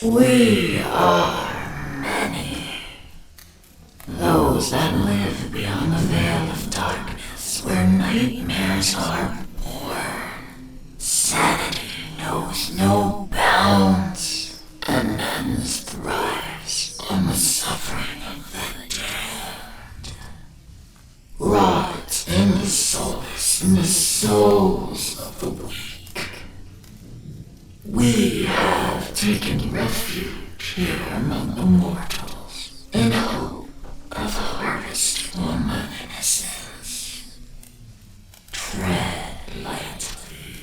We are many. Those that live beyond the veil of darkness where nightmares are born. Sanity knows no bounds, and men's thrives on the suffering of the damned. Rot in the solace in the souls of the weak. We have taken refuge here among the mortals in hope of harvest from innocence. Tread lightly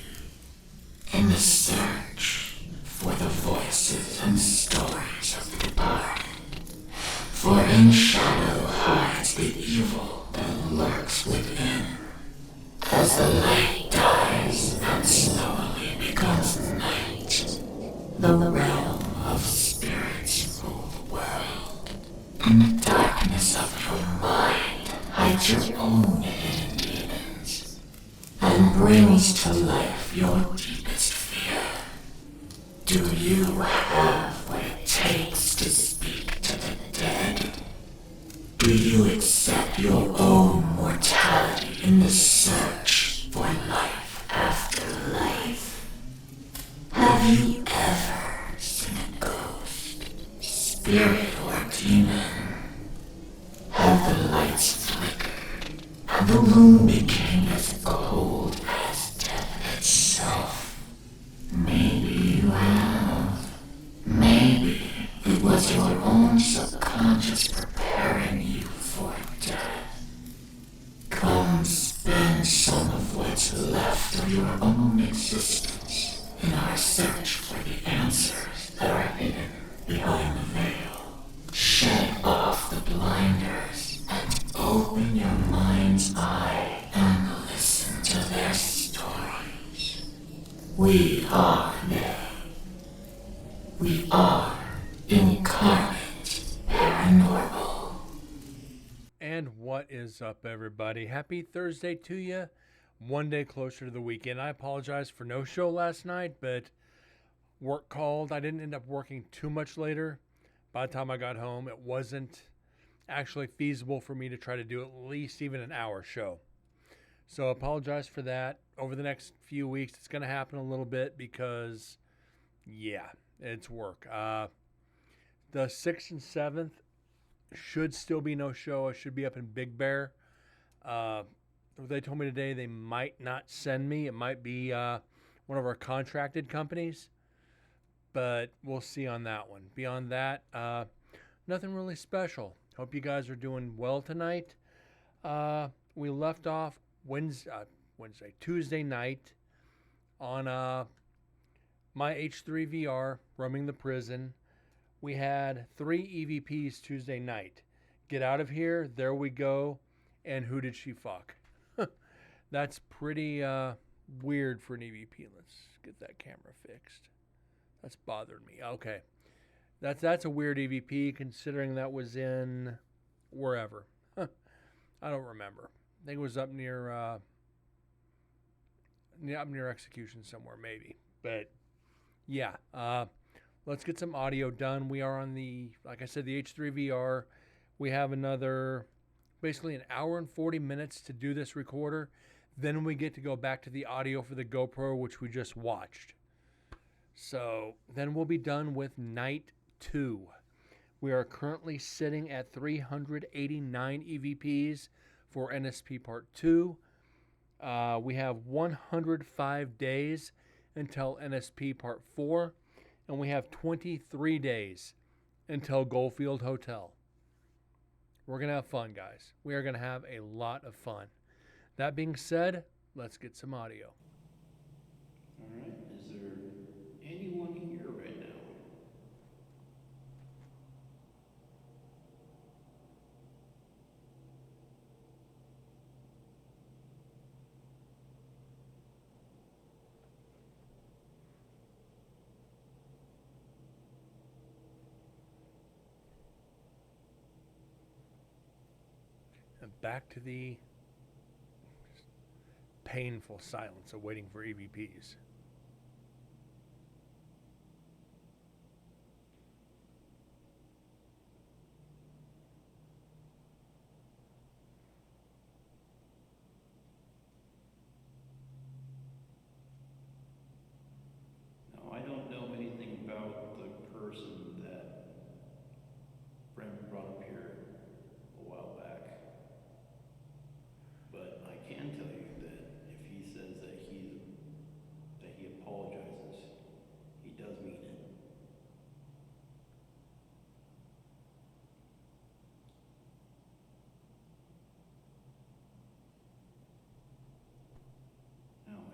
in the search for the voices and stories of the departed, for in shadow hides the evil that lurks within. As the light dies and slowly becomes night, the realm of spirits rule the world, and the darkness of your mind hides your own hidden demons, and brings to life your deepest fear. Do you have what it takes to speak to the dead? Do you accept your own mortality in the search for life after life? Have you ever seen a ghost, spirit, or demon? Have the lights flickered and the room became as cold as death itself? Maybe you have. Maybe it was your own subconscious preparing you for death. Come spend some of what's left of your own existence in our search for the answers that are hidden behind the veil. Shed off the blinders and open your mind's eye and listen to their stories. We are they. We are incarnate paranormal. And what is up, everybody? Happy Thursday to you. One day closer to the weekend. I apologize for no show last night, but work called. I didn't end up working too much later. By the time I got home, it wasn't actually feasible for me to try to do at least even an hour show. So I apologize for that. Over the next few weeks, it's going to happen a little bit because, yeah, it's work. The 6th and 7th should still be no show. I should be up in Big Bear. They told me today they might not send me. It might be one of our contracted companies, but we'll see on that one. Beyond that, nothing really special. Hope you guys are doing well tonight. We left off Tuesday night on my H3VR roaming the prison. We had 3 EVPs Tuesday night. Get out of here, there we go, and who did she fuck? That's pretty weird for an EVP. Let's get that camera fixed. That's bothered me. Okay. That's a weird EVP considering that was in wherever. I don't remember. I think it was up near Execution somewhere maybe. But yeah, let's get some audio done. We are on like I said, the H3VR. We have basically an hour and 40 minutes to do this recorder. Then we get to go back to the audio for the GoPro, which we just watched. So then we'll be done with night 2. We are currently sitting at 389 EVPs for NSP Part 2. We have 105 days until NSP Part 4. And we have 23 days until Goldfield Hotel. We're going to have fun, guys. We are going to have a lot of fun. That being said, let's get some audio. All right. Is there anyone here right now? And back to the painful silence of waiting for EVPs.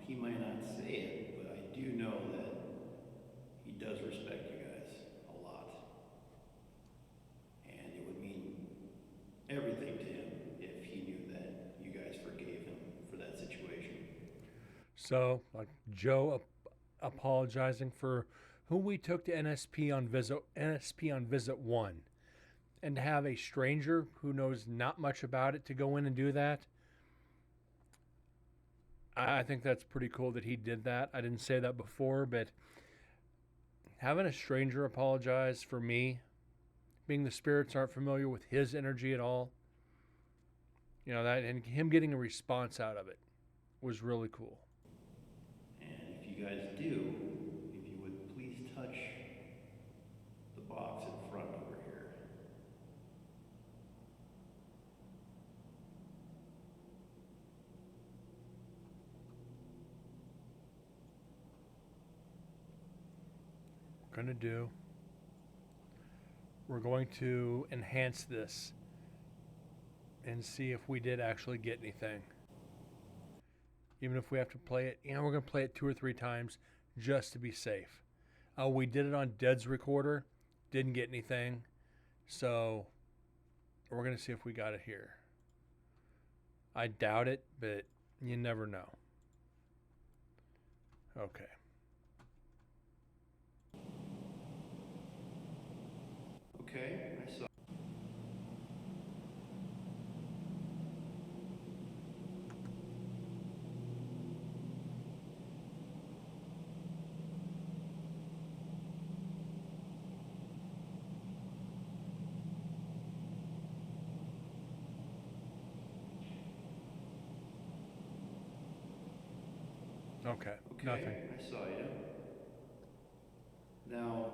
he might not say it, but I do know that he does respect you guys a lot. And it would mean everything to him if he knew that you guys forgave him for that situation. So, like Joe apologizing for who we took to NSP on visit 1, and to have a stranger who knows not much about it to go in and do that. I think that's pretty cool that he did that. I didn't say that before, but having a stranger apologize for me, being the spirits aren't familiar with his energy at all, that, and him getting a response out of it was really cool. And if you guys do, if you would please touch the box in front over here. We're going to enhance this and see if we did actually get anything. Even if we have to play it, we're going to play it 2 or 3 times just to be safe. We did it on Dead's recorder, didn't get anything, so we're going to see if we got it here. I doubt it, but you never know. Okay. Okay, I saw. Okay, Okay, nothing. I saw you. Now,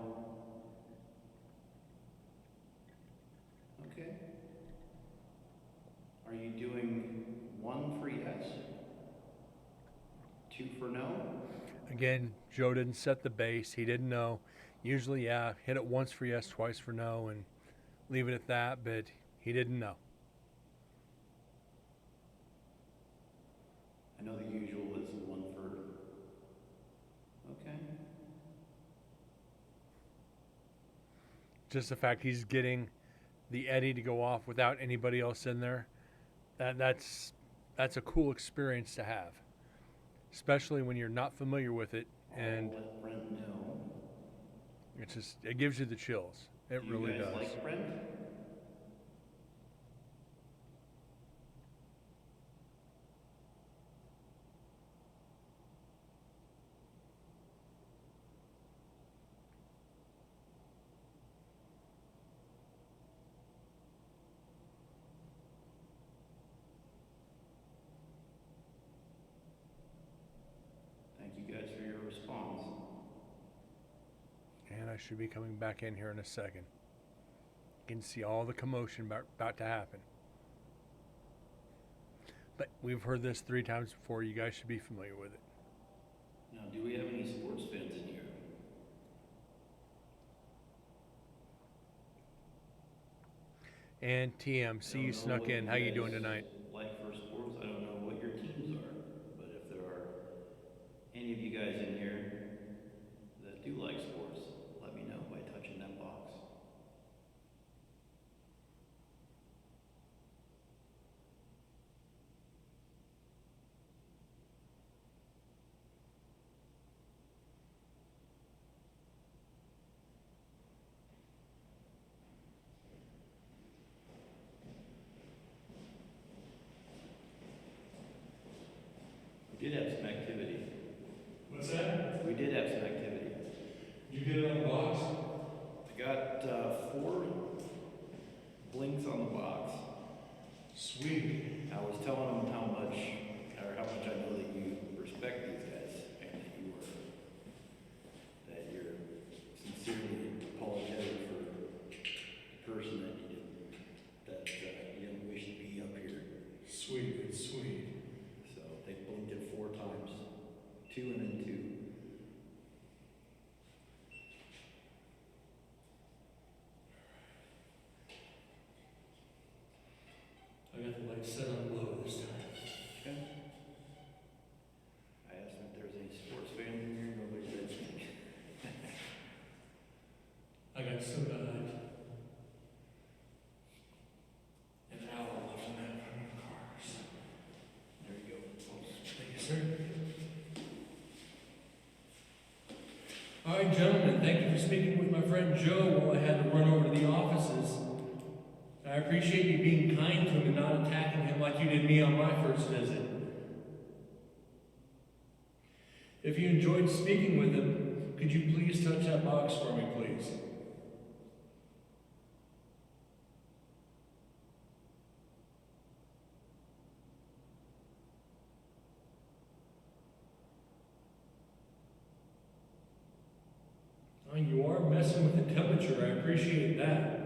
okay. Are you doing 1 for yes? 2 for no? Again, Joe didn't set the base. He didn't know. Usually, hit it once for yes, twice for no, and leave it at that, but he didn't know. I know the usual is 1 for. Okay. Just the fact he's getting the Eddie to go off without anybody else in there, that's a cool experience to have, especially when you're not familiar with it, and I'll let Brent know. it gives you the chills. It Do really you guys does. like Brent? Thank you guys for your response. And I should be coming back in here in a second. You can see all the commotion about to happen. But we've heard this 3 times before. You guys should be familiar with it. Now, do we have any sports fans in here? And TM, see you snuck in. How you doing tonight? Like for sports, I don't know what your teams are, but if there are any of you guys in here that do like sports, let me know by touching that box. We did have some activity. What's that? We did have some activity. Did you get it on the box? I got 4 blinks on the box. Sweet. I was telling them how much I know that you respect these guys, and that you're sincerely apologetic for the person that you didn't wish to be up here. Sweet, it's sweet. So they blinked it 4 times, 2 and then 2. I got the light set on low this time. Okay. I asked them I still got an hour left in that front of the car. So. There you go. Thank you, sir. All right, gentlemen, thank you for speaking with my friend Joe while I had to run over to the offices. I appreciate you being kind to him and not attacking him like you did me on my first visit. If you enjoyed speaking with him, could you please touch that box for me, please? Oh, you are messing with the temperature. I appreciate that.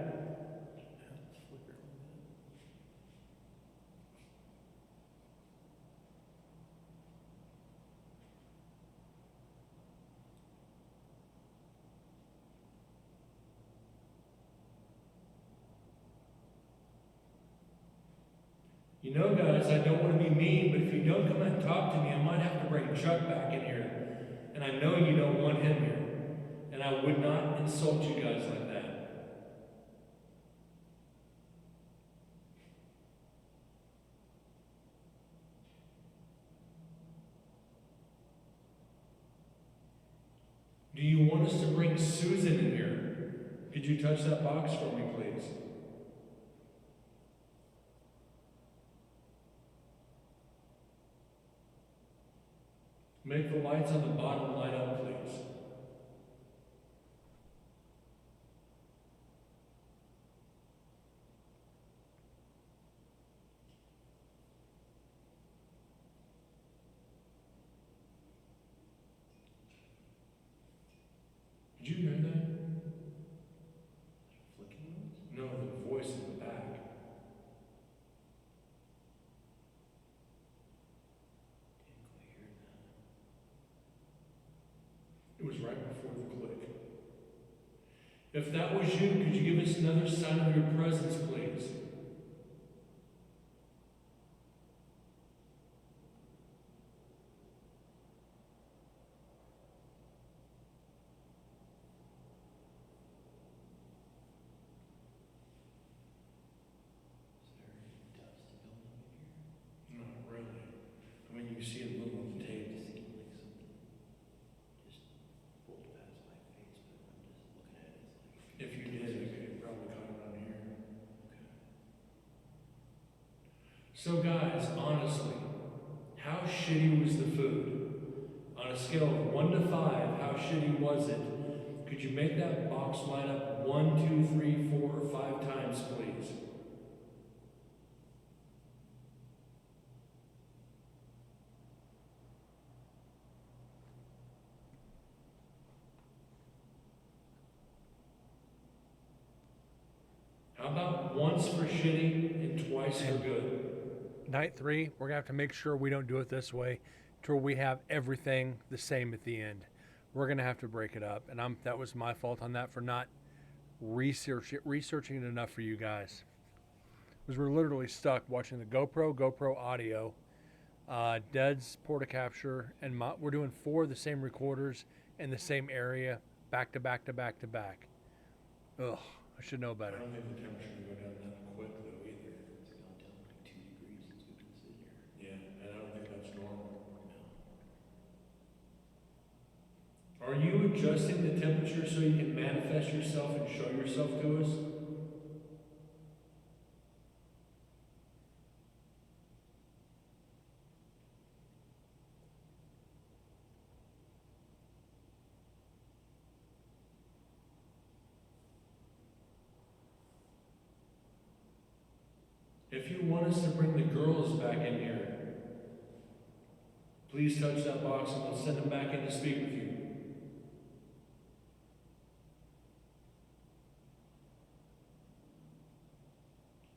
You know, guys, I don't want to be mean, but if you don't come and talk to me, I might have to bring Chuck back in here. And I know you don't want him here. And I would not insult you guys like that. Do you want us to bring Susan in here? Could you touch that box for me, please? Make the lights on the bottom light up, please. Did you hear that? Flicking noise? No, the voice in the back. Didn't quite hear that. It was right before the click. If that was you, could you give us another sign of your presence, please? Is there any dust building in here? Not really. I mean, you can see it a little on the It table. seemed like something just pulled past my face, but I'm just looking at it. It's like, If you did, you could probably caught it on here. okay. So guys, honestly, how shitty was the food? On a scale of 1 to 5, how shitty was it? Could you make that box light up 1, 2, 3, 4, or 5 times, please? How about once for shitty and twice for good? Night 3, we're gonna have to make sure we don't do it this way, till we have everything the same at the end. We're gonna have to break it up, and that was my fault on that for not researching it enough for you guys. Because we're literally stuck watching the GoPro audio, Dead's Portacapture, and we're doing 4 of the same recorders in the same area, back to back to back to back. Ugh, I should know I better. don't think the temperature will go down that quick though either. It's gone down like 2 degrees since we've been sitting here. Yeah, and I don't think that's normal. No. Are you adjusting the temperature so you can manifest yourself and show yourself to us? If you want us to bring the girls back in here, please touch that box and we'll send them back in to speak with you.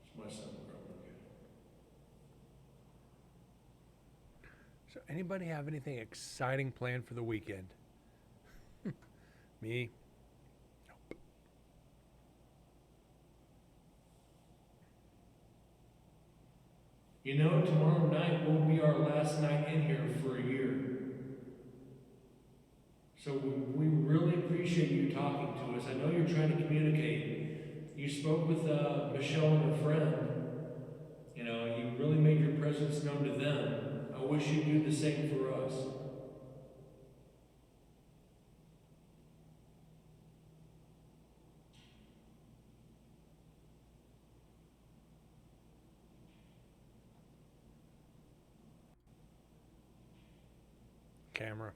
It's my son, probably. So, anybody have anything exciting planned for the weekend? Me? Nope. You know, tomorrow night will be our last night in here for a year. So we really appreciate you talking to us. I know you're trying to communicate. You spoke with Michelle and her friend. You know, you really made your presence known to them. I wish you'd do the same for us. Camera.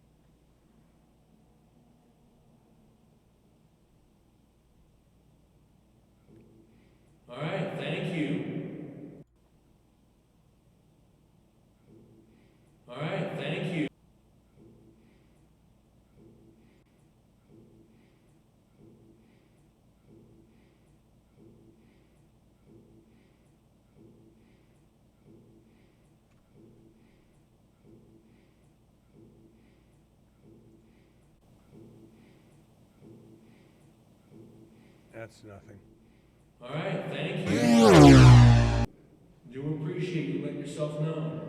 All right, thank you. All right, thank you. That's nothing. All right, thank you. Do appreciate you letting yourself know.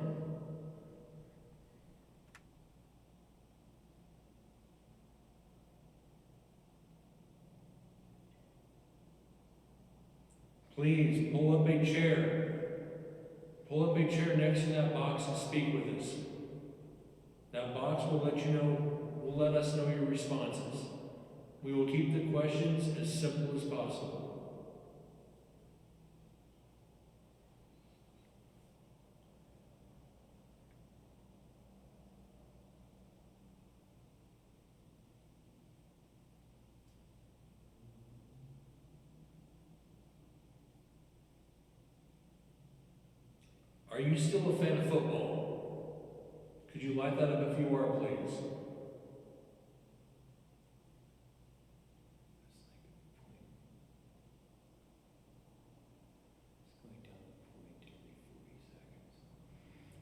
Please pull up a chair. Pull up a chair next to that box and speak with us. That box will let us know your responses. We will keep the questions as simple as possible. Are you still a fan of football? Could you light that up if you are, please?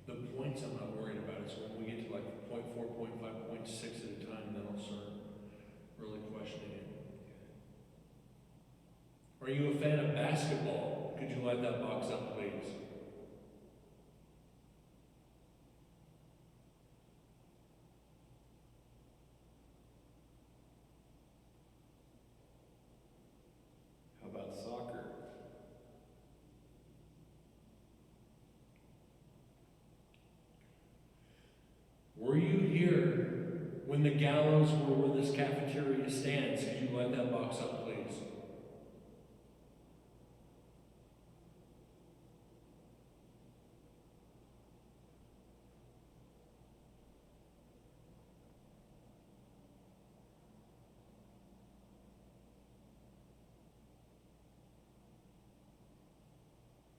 The points I'm not worried about. It's when we get to like 0.4, 0.5, 0.6 at a time, then I'll start really questioning it. Are you a fan of basketball? Could you light that box up, please? How about soccer? Were you here when the gallows were where this cafeteria stands? Could you light that box up, please?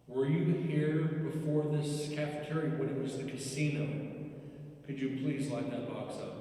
Were you here before this cafeteria when it was the casino? Could you please light that box up?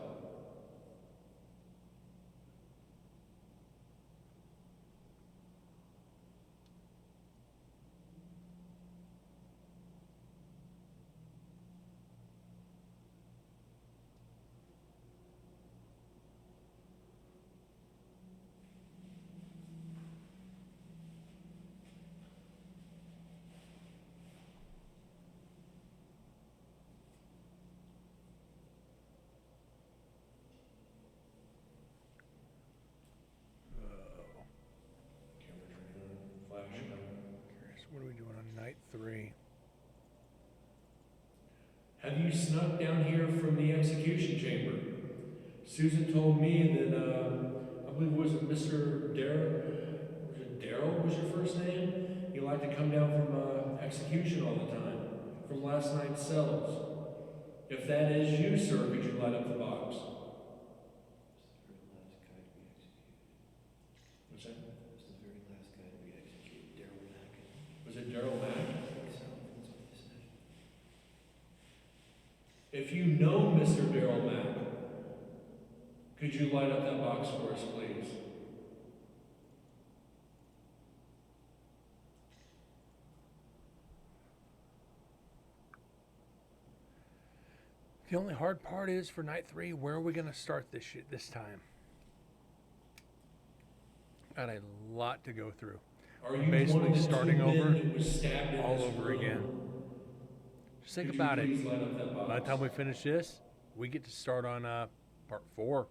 Camera turning on, flash on. Curious, what are we doing on night 3? Have you snuck down here from the execution chamber? Susan told me that, I believe, was it Mr. Daryl was your first name? You like to come down from execution all the time, from last night's cells. If that is you, sir, could you light up the box? What's the very last guy to be executed? What's that? Daryl Mack. Was it Daryl Mack? I think so. That's what they said. If you know Mr. Daryl Mack, could you light up that box for us, please? The only hard part is for night 3, where are we going to start this shit this time? Got a lot to go through. Are you Basically one of the starting two over, men that was stabbed in all this over room? again. Just think Could you about it. please light up that box? By the time we finish this, we get to start on part 4.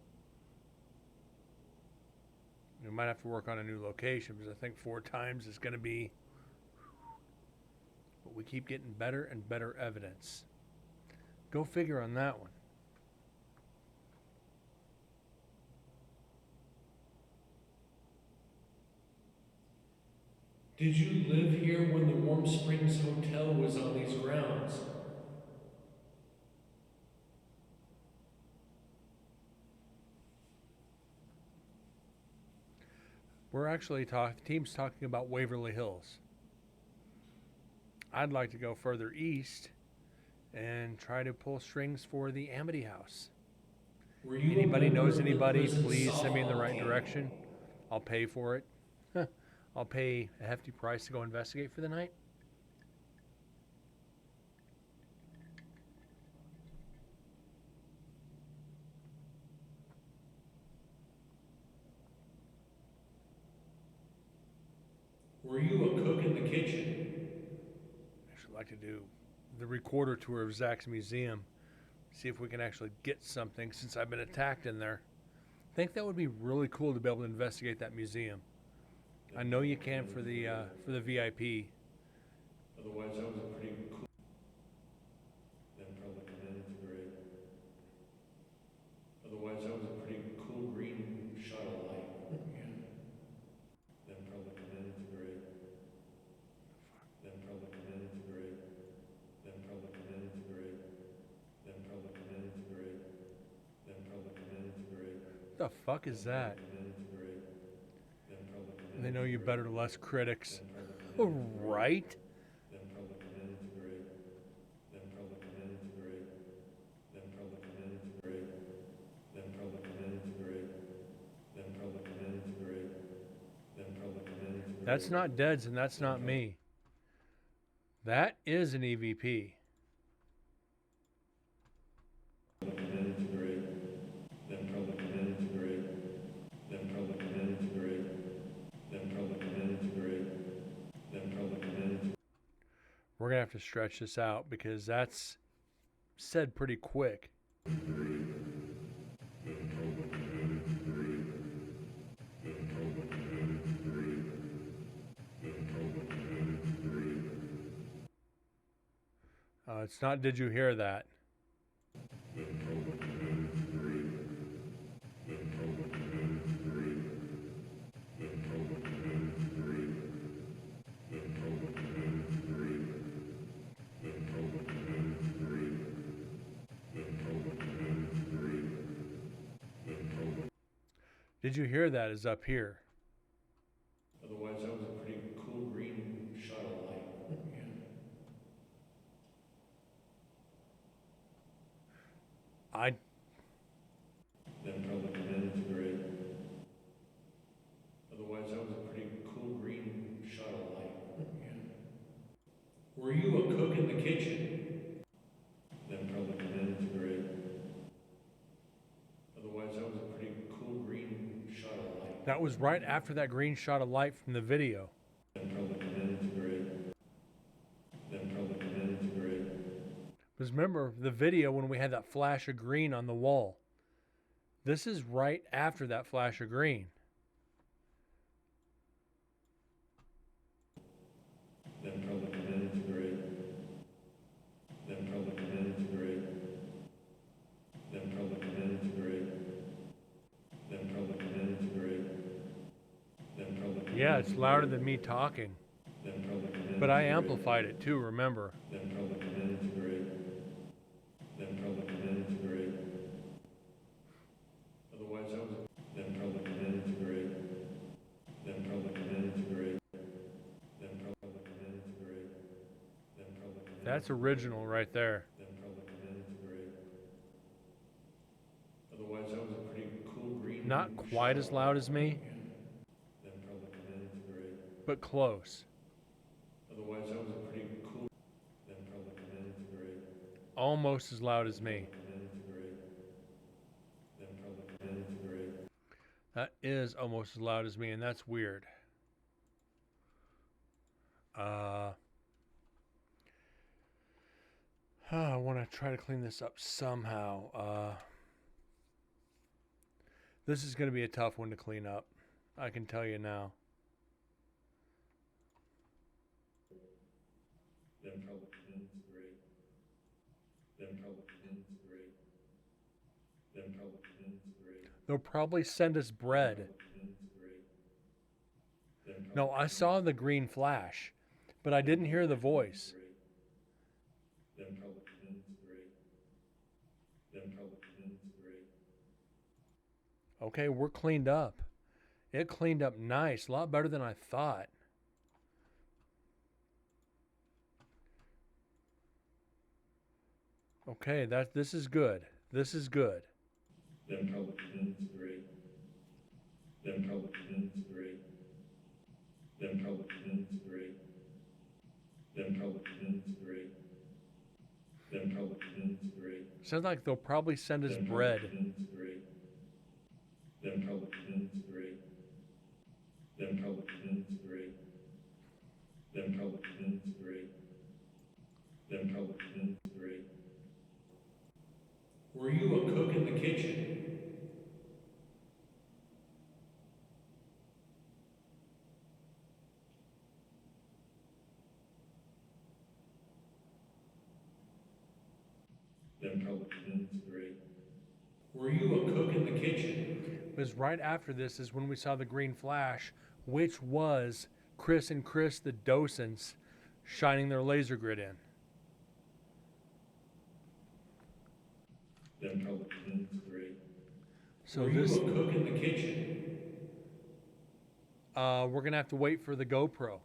We might have to work on a new location because I think 4 times is going to be. But we keep getting better and better evidence. Go figure on that one. Did you live here when the Warm Springs Hotel was on these grounds? We're actually team's talking about Waverly Hills. I'd like to go further east and try to pull strings for the Amity House. Were you Anybody a member knows of the anybody, prison please send me in the softball right team? direction. I'll pay for it. I'll pay a hefty price to go investigate for the night. Were you a cook in the kitchen? I should like to do the recorder tour of Zach's museum. See if we can actually get something since I've been attacked in there. I think that would be really cool to be able to investigate that museum. I know you can for the VIP. Otherwise, that was a pretty cool. Then probably come in with a great. Otherwise, that was a pretty cool green shot of light. Yeah. Then probably come in with a great. Then probably come in with a great. Then probably come in with a great. Then probably come in with a great. Then probably come in with a great. What the fuck is that? They know you better, less critics. Right? Then probably come in with a great. Then probably come in with a great. Then probably come in with a great. Then probably come in with a great. Then probably come in with a great. Then probably come in with a great. That's not Deads and that's not me. That is an EVP. We're going to have to stretch this out because that's said pretty quick. It's not, did you hear that? Did you hear that is up here? Otherwise, that was a pretty cool green shot of light. Yeah. Then probably come in with a great. Otherwise, that was a pretty cool green shot of light. Yeah. Were you a cook in the kitchen? Then probably come in with a great. Otherwise, that was a pretty cool green shot of light. That was right after that green shot of light from the video. Then probably come in with a great. Then probably come in with a great. Because remember the video when we had that flash of green on the wall. This is right after that flash of green. Then probably come in with a great. Then probably come in with a great. Then probably come in with a great. Then probably come in with a great. Then probably come in. Yeah, it's louder than me talking. Then probably come in. But I amplified it too, remember. Then probably come in with a great. Then probably come in with a great. Otherwise, that was. Then probably come in with a great. Then probably come in with a great. Then probably come in with a great. Then probably come in. That's original right there. Then probably come in with a great. Otherwise, that was a pretty cool green. Not quite as loud as me, Then probably come in with a great. but close. Otherwise, that was a pretty cool. Then probably come in with a great. Almost as loud as me. Come in with a great. Then probably come in with a great. That is almost as loud as me, and that's weird. I want to try to clean this up somehow. This is going to be a tough one to clean up. I can tell you now. Them Republicans, great. Them Republicans, great. Them Republicans, great. They'll probably send us bread. Republicans, great. Them No, I saw the green flash, but I didn't hear the voice. Them Republicans, great. Them Republicans, great. Okay, we're cleaned up. It cleaned up nice, a lot better than I thought. Okay, this is good. This is good. Them Republicans, great. Them Republicans, great. Them Republicans, great. Them Republicans, great. Them Republicans, great. Sounds like they'll probably send us Them bread. Republicans, great. Them Republicans, great. Them Republicans, great. Them Republicans, great. Them Republicans, great. Were you a cook in the kitchen? Them Republicans, great. Were you a cook in the kitchen? Because right after this is when we saw the green flash, which was Chris and Chris, the docents, shining their laser grid in. Them Republicans, great. So Were this, you a cook in the kitchen? we're gonna have to wait for the GoPro.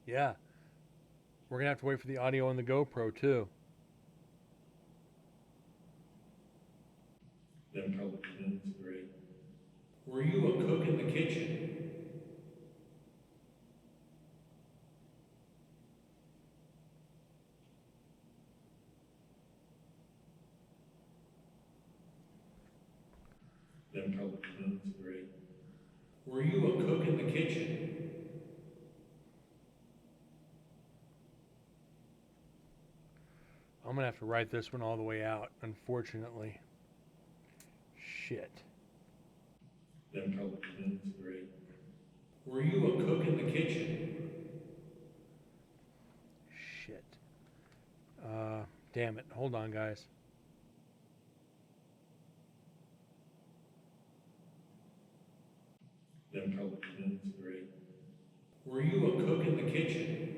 Yeah, we're gonna have to wait for the audio on the GoPro too. Them Republicans, great. Were you a cook in the kitchen? Them Republicans, great. Were you a cook in the kitchen? I'm gonna have to write this one all the way out, unfortunately. Shit. Them Republicans, great. Were you a cook in the kitchen? Shit. Damn it. Hold on, guys. Them Republicans, great. Were you a cook in the kitchen?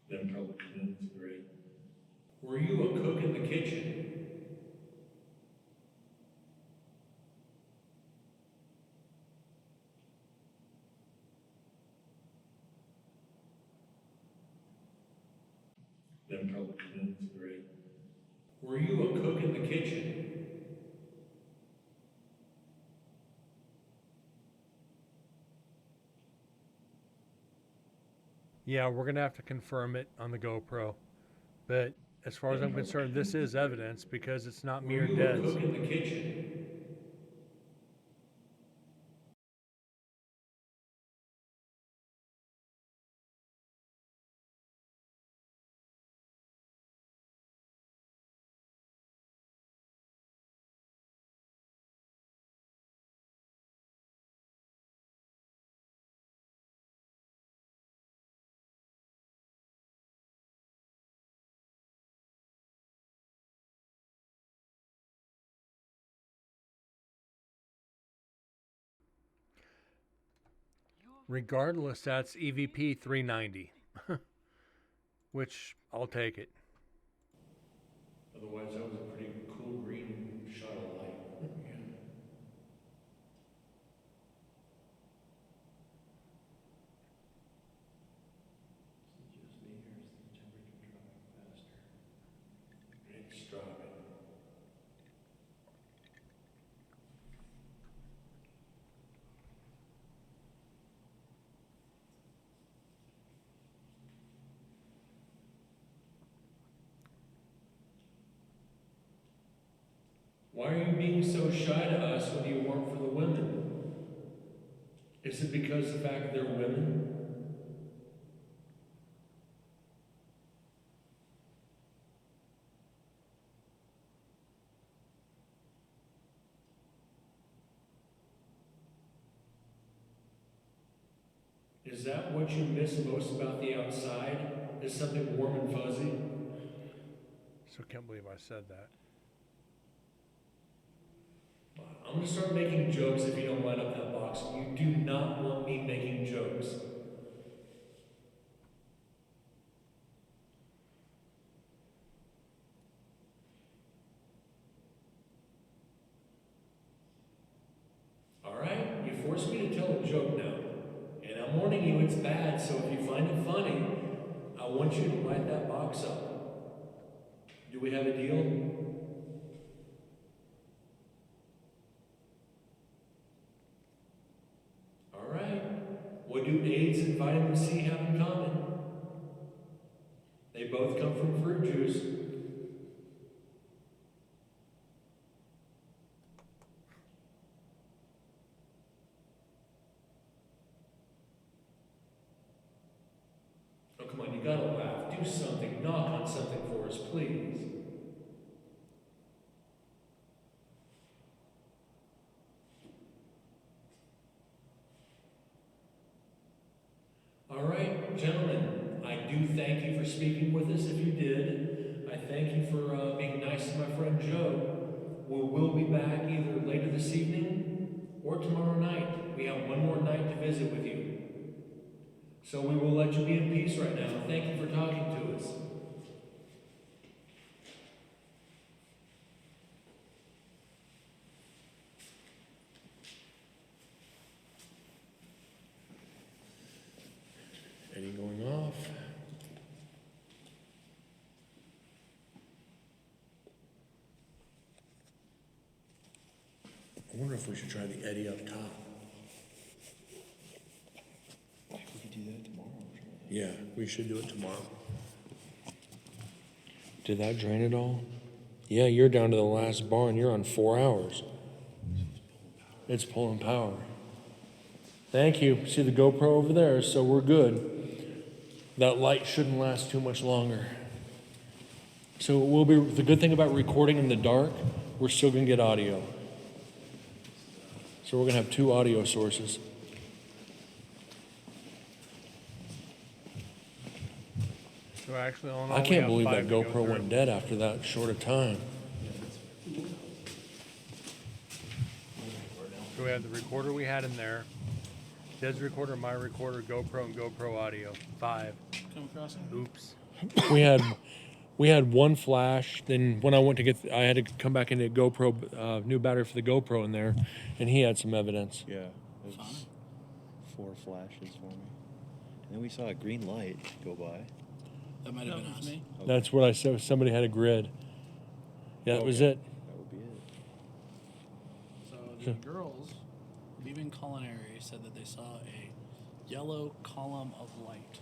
Them Republicans, great. Were you a cook in the kitchen? Them Republicans, great. Were you a cook in the kitchen? Yeah, we're gonna have to confirm it on the GoPro. But as far as I'm concerned, this is evidence because it's not mere Were you a deads. cook in the kitchen? Regardless, that's EVP 390, which I'll take it. Otherwise, that was a pretty cool green shot of light. Yeah. Just me, or is the temperature dropping faster? It's dropping. Why are you being so shy to us when you weren't for the women? Is it because of the fact they're women? Is that what you miss most about the outside? Is something warm and fuzzy? So can't believe I said that. I'm gonna start making jokes if you don't light up that box. You do not want me making jokes. Alright, you forced me to tell a joke now. And I'm warning you it's bad, so if you find it funny, I want you to light that box up. Do we have a deal? Alright. What do AIDS and vitamin C have in common? They both come from fruit juice. Oh, come on, you gotta laugh. Do something. Knock on something for us, please. All right, gentlemen, I do thank you for speaking with us if you did. I thank you for being nice to my friend Joe. We will be back either later this evening or tomorrow night. We have one more night to visit with you. So we will let you be in peace right now. Thank you for talking to us. Eddie going off. I wonder if we should try the Eddie up top. We could do that tomorrow. Yeah, we should do it tomorrow. Did that drain it all? Yeah, you're down to the last bar and you're on 4 hours. It's pulling power. Thank you. See the GoPro over there, so we're good. That light shouldn't last too much longer. So we'll be, the good thing about recording in the dark, we're still gonna get audio. So we're gonna have 2 audio sources. So actually, all in all, I we can't have believe that 5 to go GoPro through. went dead after that short a time. So we have the recorder we had in there, Ded's recorder, my recorder, GoPro, and GoPro audio. 5. Come across it? Oops. We had one flash. Then when I went to get, I had to come back into GoPro, new battery for the GoPro in there, and he had some evidence. Yeah, it was Fine. 4 flashes for me. And then we saw a green light go by. That might have been us. Okay. That's what I said. Somebody had a grid. Yeah, that was Okay. it. That would be it. So the girls leaving culinary said that they saw a yellow column of light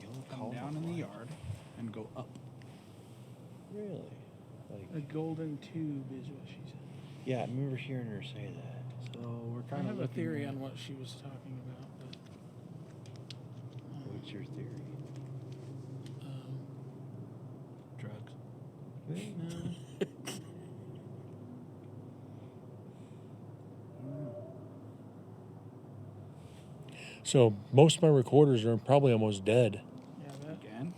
Yellow come column down of in the light. yard and go up. Really? Like, A golden tube is what she said. yeah, I remember hearing her say that. So we're I kind of have a theory at on what she was talking about, but What's your theory? drugs. no. So most of my recorders are probably almost dead. Yeah, that. Again?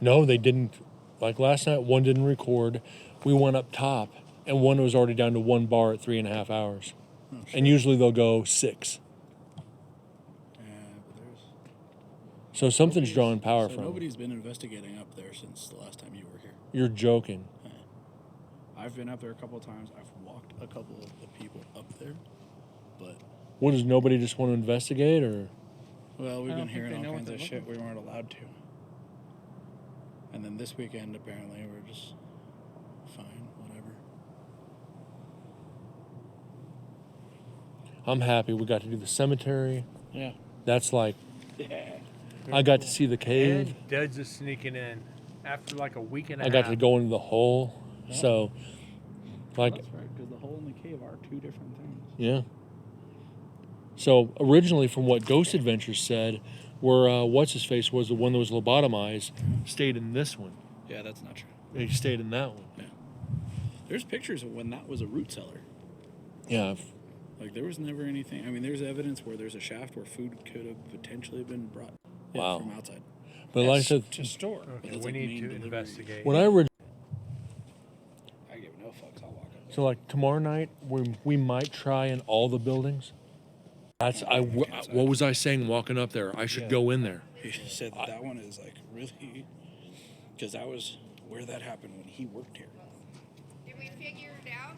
No, they didn't. Like last night, one didn't record. We went up top, and one was already down to 1 bar at 3.5 hours. Oh, And usually they'll go 6. Yeah, but there's So something's nobody's- drawing power so from it. nobody's been investigating up there since the last time you were here. You're joking. I've been up there a couple of times. I've walked a couple of the people up there, but What, does nobody just want to investigate, or? well, we've I been don't think hearing they all know what kinds of they're shit we weren't allowed to. And then this weekend, apparently, we're just fine, whatever. I'm happy we got to do the cemetery. Yeah. That's like, Yeah. I got to see the cave. And Ded's just sneaking in after like a week and a I half. got to go into the hole. So, like, That's right, because the hole and the cave are 2 different things. yeah. So originally, from what Ghost Adventures said, where what's his face was the one that was lobotomized, stayed in this one. Yeah, that's not true. He stayed in that one. There's pictures of when that was a root cellar. Yeah. Like there was never anything. I mean, there's evidence where there's a shaft where food could have potentially been brought Wow. from outside. But like I said, To store. Okay, that's we like need main to delivery. investigate. when I read, I give no fucks. I'll walk up. so like tomorrow night, we might try in all the buildings. That's what was I saying walking up there? I should Yeah. go in there. He said that one is like really, because that was where that happened when he worked here. Did we figure it out?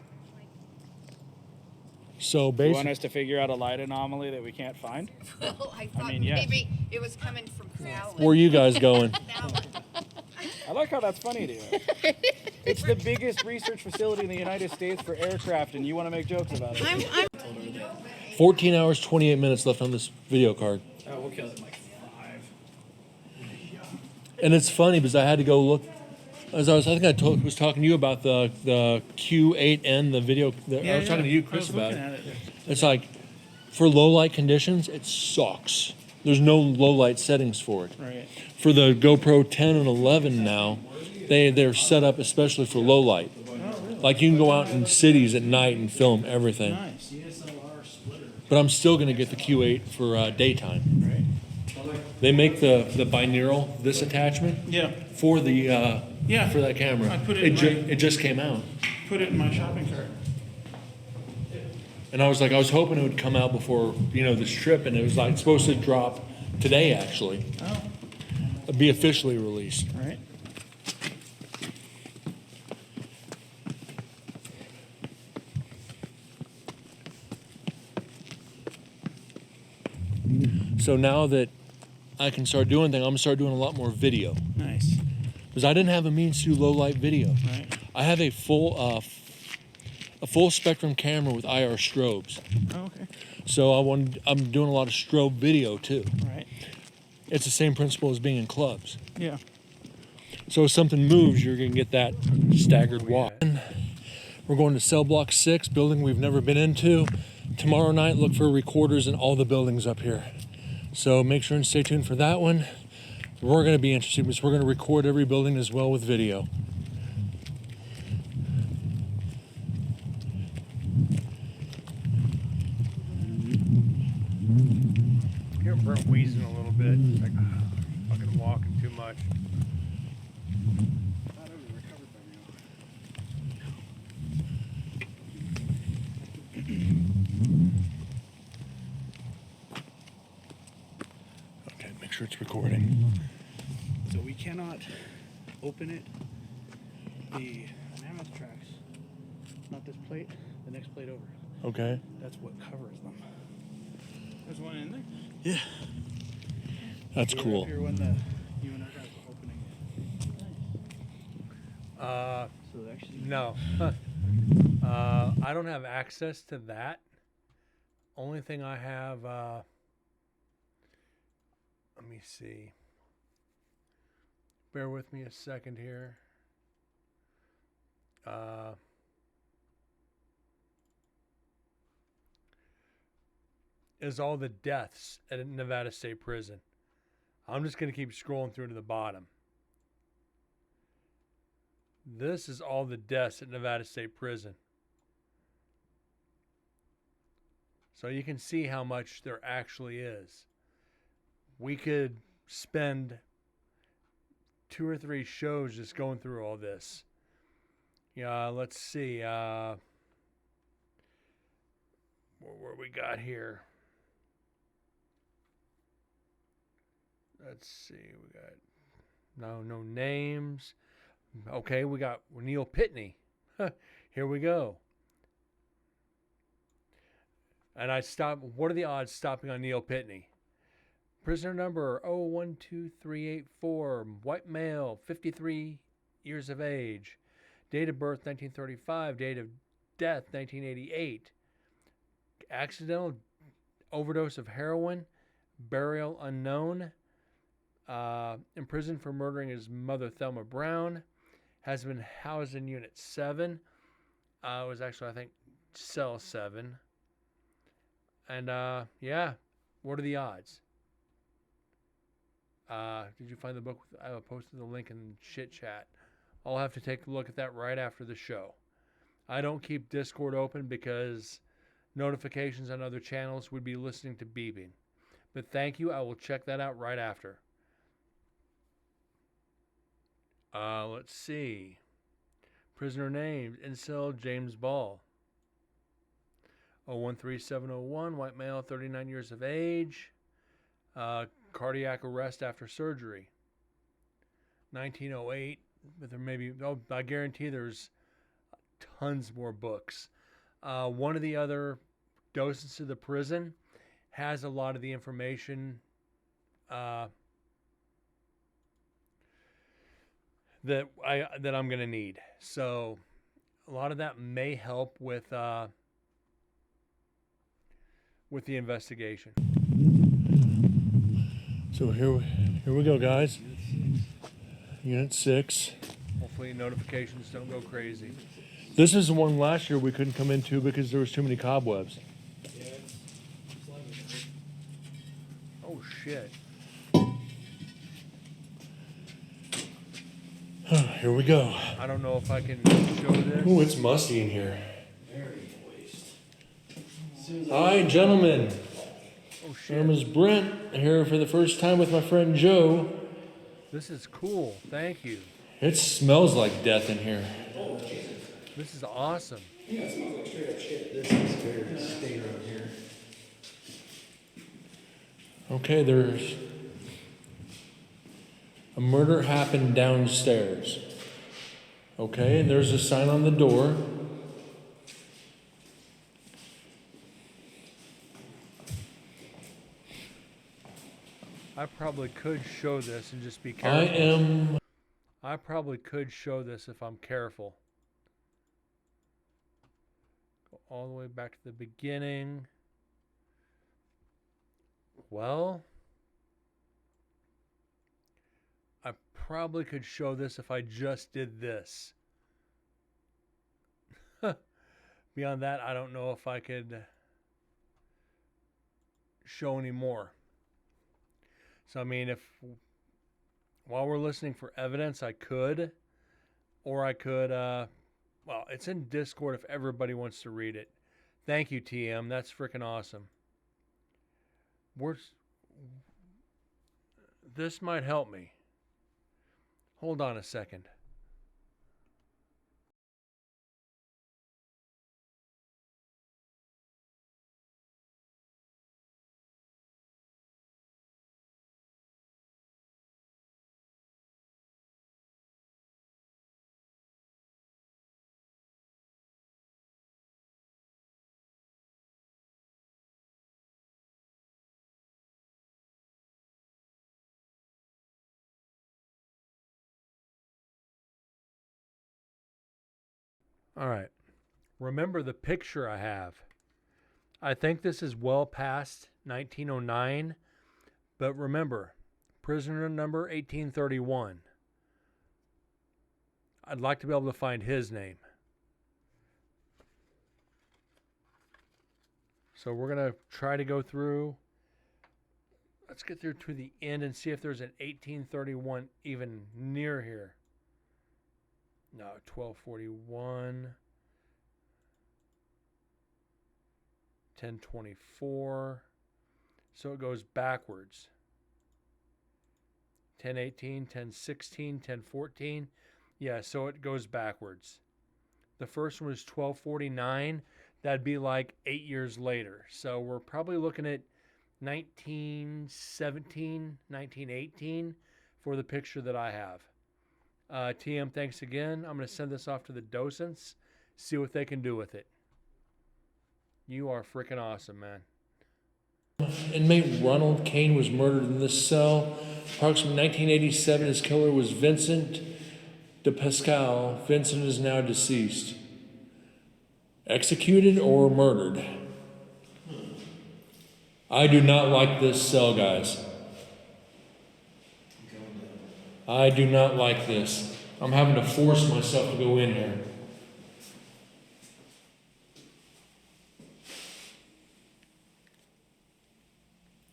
So You want basically, us to figure out a light anomaly that we can't find? Well, I thought mean, yes. maybe it was coming from Fallon. where are you guys going? Fallon. I like how that's funny to you. It's the biggest research facility in the United States for aircraft, and you want to make jokes about it. I'm 14 hours, 28 minutes left on this video card. Oh, we'll kill it in like 5. And it's funny because I had to go look. I think I was talking to you about the Q8N, the video. I was talking to you, Chris, about it. It's like, for low light conditions, it sucks. There's no low light settings for it. Right. For the GoPro 10 and 11 now, they're set up especially for low light. Like you can go out in cities at night and film everything. Nice. But I'm still going to get the Q8 for daytime. Right. They make the binaural, this attachment, Yeah. for the Yeah. for that camera. I put it in my- It just came out. Put it in my shopping cart. And I was hoping it would come out before, this trip, and it was like supposed to drop today, actually. Oh. Be officially released. Right. So now that I can start doing things, I'm gonna start doing a lot more video. Nice. Because I didn't have a means to do low light video. Right. I have a full spectrum camera with IR strobes. Oh, okay. So I'm doing a lot of strobe video too. Right. It's the same principle as being in clubs. Yeah. So if something moves, you're going to get that staggered walk. We're going to cell block 6, building we've never been into. Tomorrow night, look for recorders in all the buildings up here. So make sure and stay tuned for that one. We're going to be interested because we're going to record every building as well with video. Hear Brent wheezing a little bit. It's like, fucking walking too much. Okay, make sure it's recording. So we cannot open it. The mammoth tracks, not this plate, the next plate over. Okay. That's what covers them. There's one in there? Yeah. That's We were cool. up here when you and our guys were opening it. So actually, No. I don't have access to that. Only thing I have, let me see. Bear with me a second here. Is all the deaths at Nevada State Prison. I'm just going to keep scrolling through to the bottom. This is all the deaths at Nevada State Prison. So you can see how much there actually is. We could spend 2 or 3 shows just going through all this. Yeah, let's see. What we got here? Let's see. We got no names. Okay, we got Neil Pitney. Here we go. And I stop. What are the odds stopping on Neil Pitney? Prisoner number 012384, white male, 53 years of age. Date of birth 1935, date of death 1988. Accidental overdose of heroin, burial unknown. Imprisoned for murdering his mother Thelma Brown. Has been housed in Unit 7. It was actually, I think, Cell 7. And, yeah, what are the odds? Did you find the book? I posted the link in Shit Chat. I'll have to take a look at that right after the show. I don't keep Discord open because notifications on other channels would be listening to beeping. But thank you. I will check that out right after. Let's see. Prisoner named Incel James Ball. 013701, white male, 39 years of age. Cardiac arrest after surgery. 1908. But there maybe, I guarantee there's tons more books. One of the other docents of the prison has a lot of the information that I'm going to need. So a lot of that may help with the investigation. So here we go, guys. Unit 6. Hopefully notifications don't go crazy. This is the one last year we couldn't come into because there was too many cobwebs. Oh shit. Here we go. I don't know if I can show this. Oh, it's musty in here. Hi, gentlemen. Oh My shit. name is Brent, here for the first time with my friend Joe. This is cool. Thank you. It smells like death in here. This is awesome. This is very state around here. Okay, there's a murder happened downstairs. Okay, and there's a sign on the door. I probably could show this and just be careful. I probably could show this if I'm careful. Go all the way back to the beginning. Well, I probably could show this if I just did this. Beyond that, I don't know if I could show any more. So, I mean, if while we're listening for evidence, I could, or I could, well, it's in Discord if everybody wants to read it. Thank you, TM. That's freaking awesome. This might help me. Hold on a second. All right. Remember the picture I have. I think this is well past 1909, but remember, prisoner number 1831. I'd like to be able to find his name. So we're going to try to go through. Let's get through to the end and see if there's an 1831 even near here. No, 1241. 1024. So it goes backwards. 1018, 1016, 1014. Yeah, so it goes backwards. The first one was 1249. That'd be like 8 years later. So we're probably looking at 1917, 1918 for the picture that I have. TM, thanks again. I'm going to send this off to the docents, see what they can do with it. You are freaking awesome, man. Inmate Ronald Kane was murdered in this cell. Approximately 1987, his killer was Vincent de Pascal. Vincent is now deceased. Executed or murdered? I do not like this cell, guys. I do not like this. I'm having to force myself to go in here.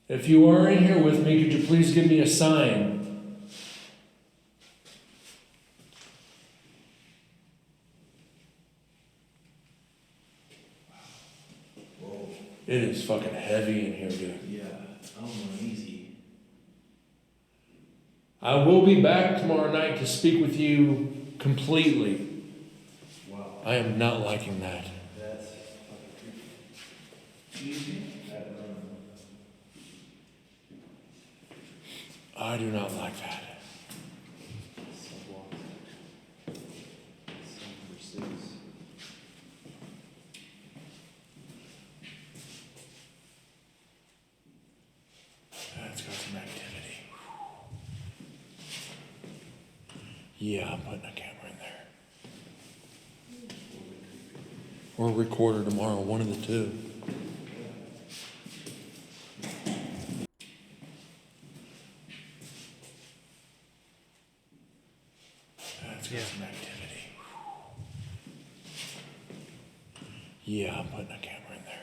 If you are in here with me, could you please give me a sign? It is fucking heavy in here, dude. Yeah, I'm uneasy. I will be back tomorrow night to speak with you completely. Wow, I am not liking that. that's fucking creepy. That room. I do not like that. Sidewalk. Number 6. That's got some activity. Yeah, I'm putting a camera in there. Or a recorder tomorrow, one of the two. That's got some activity. Yeah, I'm putting a camera in there.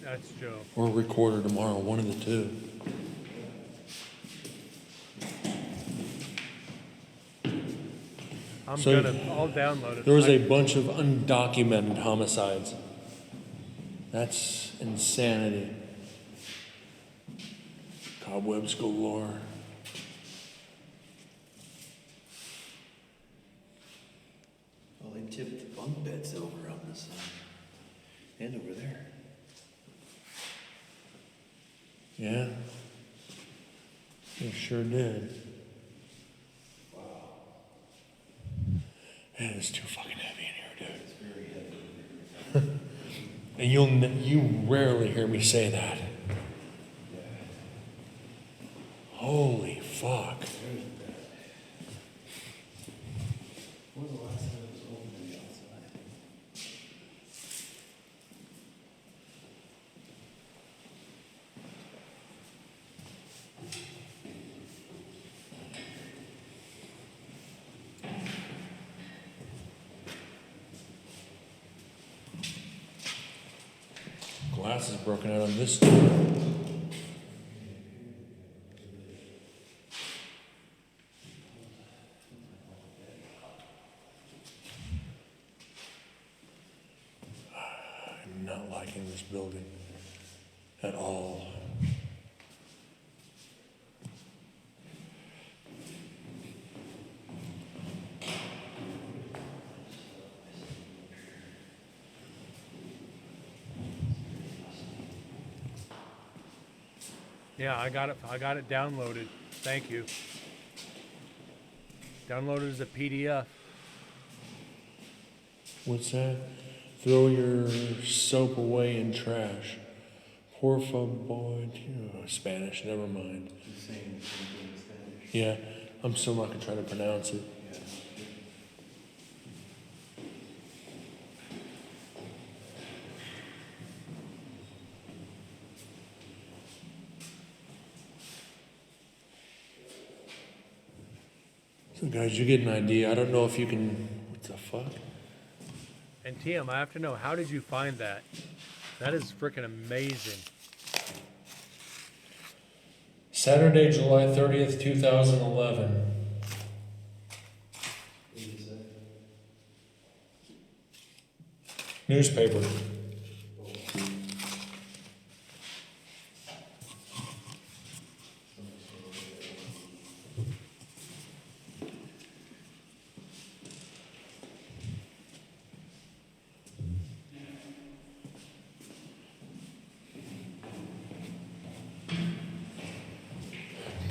That's Joe. Or a recorder tomorrow, one of the two. I'll download it. There was a bunch of undocumented homicides. That's insanity. Cobwebs galore. Oh, they tipped the bunk beds over on this side. And over there. Yeah. They sure did. Wow. Man, it's too fucking heavy in here, dude. It's very heavy. And you rarely hear me say that. Yeah. Holy fuck. There's that. When was the last time it was open on the outside? Glass is broken out on this door. I'm not liking this building at all. Yeah, I got it downloaded. Thank you. Downloaded as a PDF. What's that? Throw your soap away in trash. Por favor. Spanish, never mind. He's saying the same thing in Spanish. Yeah, I'm still not gonna try to pronounce it. Yeah. So guys, you get an idea. I don't know if you can, what the fuck? And TM, I have to know, how did you find that? That is freaking amazing. Saturday, July 30th, 2011. What did he say? Newspaper.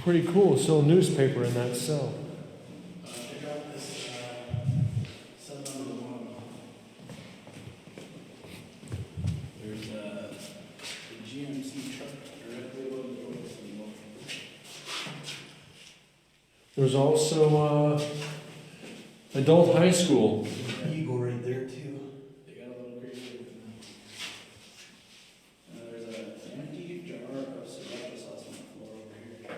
Pretty cool. Still a newspaper in that cell. Check out this sub number 1. There's a GMC truck directly above the door. There's also adult high school. Eagle right there too. They got a little crazy with them. There's an empty jar of sriracha sauce on the floor over here.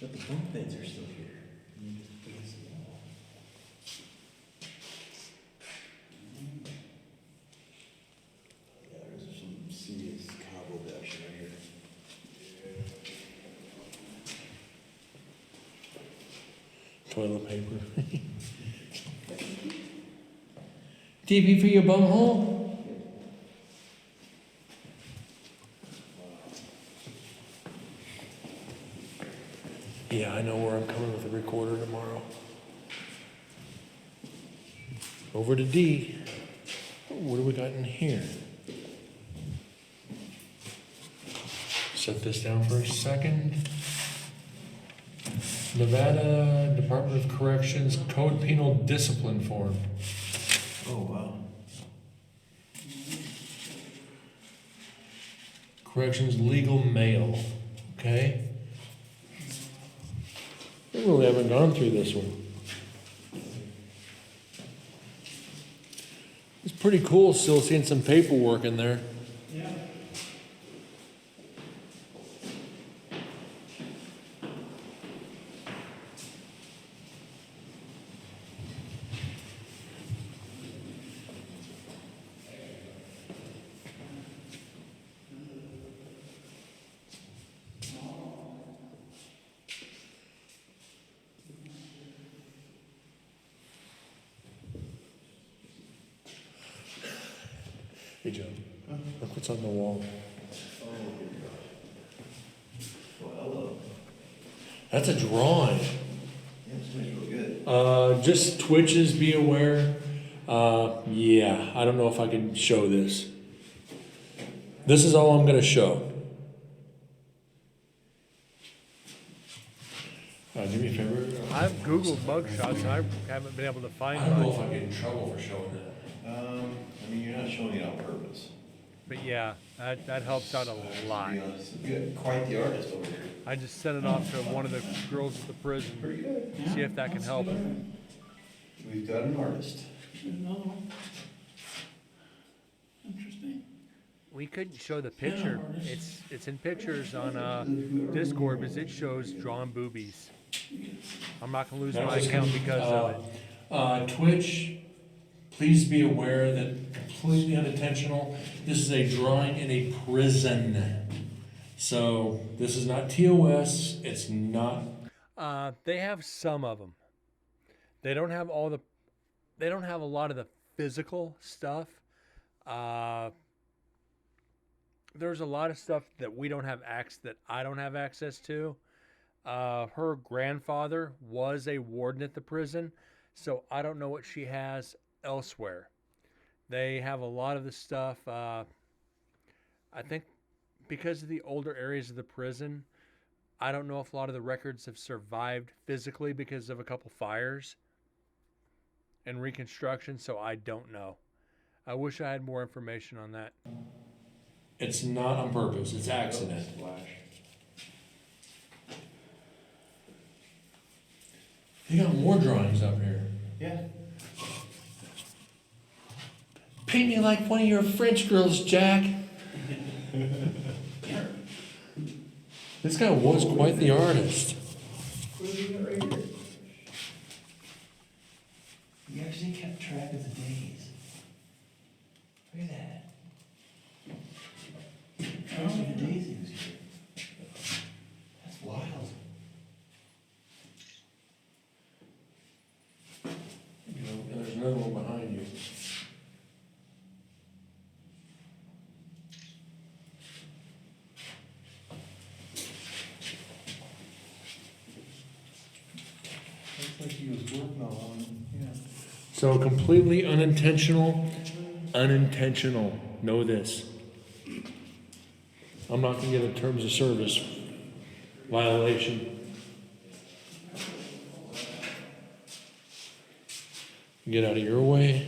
But the bunk beds are still here. You just face the wall. Yeah, there's some serious cobweb action right here. Toilet paper. TV for your bumhole? Yeah, I know where I'm coming with the recorder tomorrow. Over to D. What do we got in here? Set this down for a second. Nevada Department of Corrections Code Penal Discipline Form. Oh, wow. Corrections Legal Mail. Okay? We really haven't gone through this one. It's pretty cool still seeing some paperwork in there. Yeah. Hey, Joe. Look what's on the wall. That's a drawing. Yeah, it's real good. Just twitches, be aware. Yeah, I don't know if I can show this. This is all I'm gonna show. Do me a favor. I've Googled mugshots and I haven't been able to I find don't know much. if I get in trouble for showing that. I mean, you're not showing it on purpose. But yeah, that helps out a lot. To be honest, you're quite the artist over here. I just sent it off to one of the girls at the prison. Pretty good. See if that can help. We've got an artist. Another one. Interesting. We couldn't show the picture. It's in pictures on Discord because it shows drawn boobies. I'm not gonna lose my account because of it. Twitch, please be aware that completely unintentional. This is a drawing in a prison. So this is not TOS. It's not. They have some of them. They don't have all the. They don't have a lot of the physical stuff. There's a lot of stuff that we don't have that I don't have access to. Her grandfather was a warden at the prison, so I don't know what she has elsewhere. They have a lot of the stuff. I think because of the older areas of the prison, I don't know if a lot of the records have survived physically because of a couple fires and reconstruction, so I don't know. I wish I had more information on that. It's not on purpose. It's accident. You got more drawings up here. Yeah. Paint me like one of your French girls, Jack. This guy was quite the artist. What do we got right here? You actually kept track of the days. Look at that. How many days he was here? That's wild. You know, and there's another one behind you. Looks like he was working on, yeah. So completely unintentional. Unintentional. Know this. I'm not gonna get a terms of service violation. Get out of your way.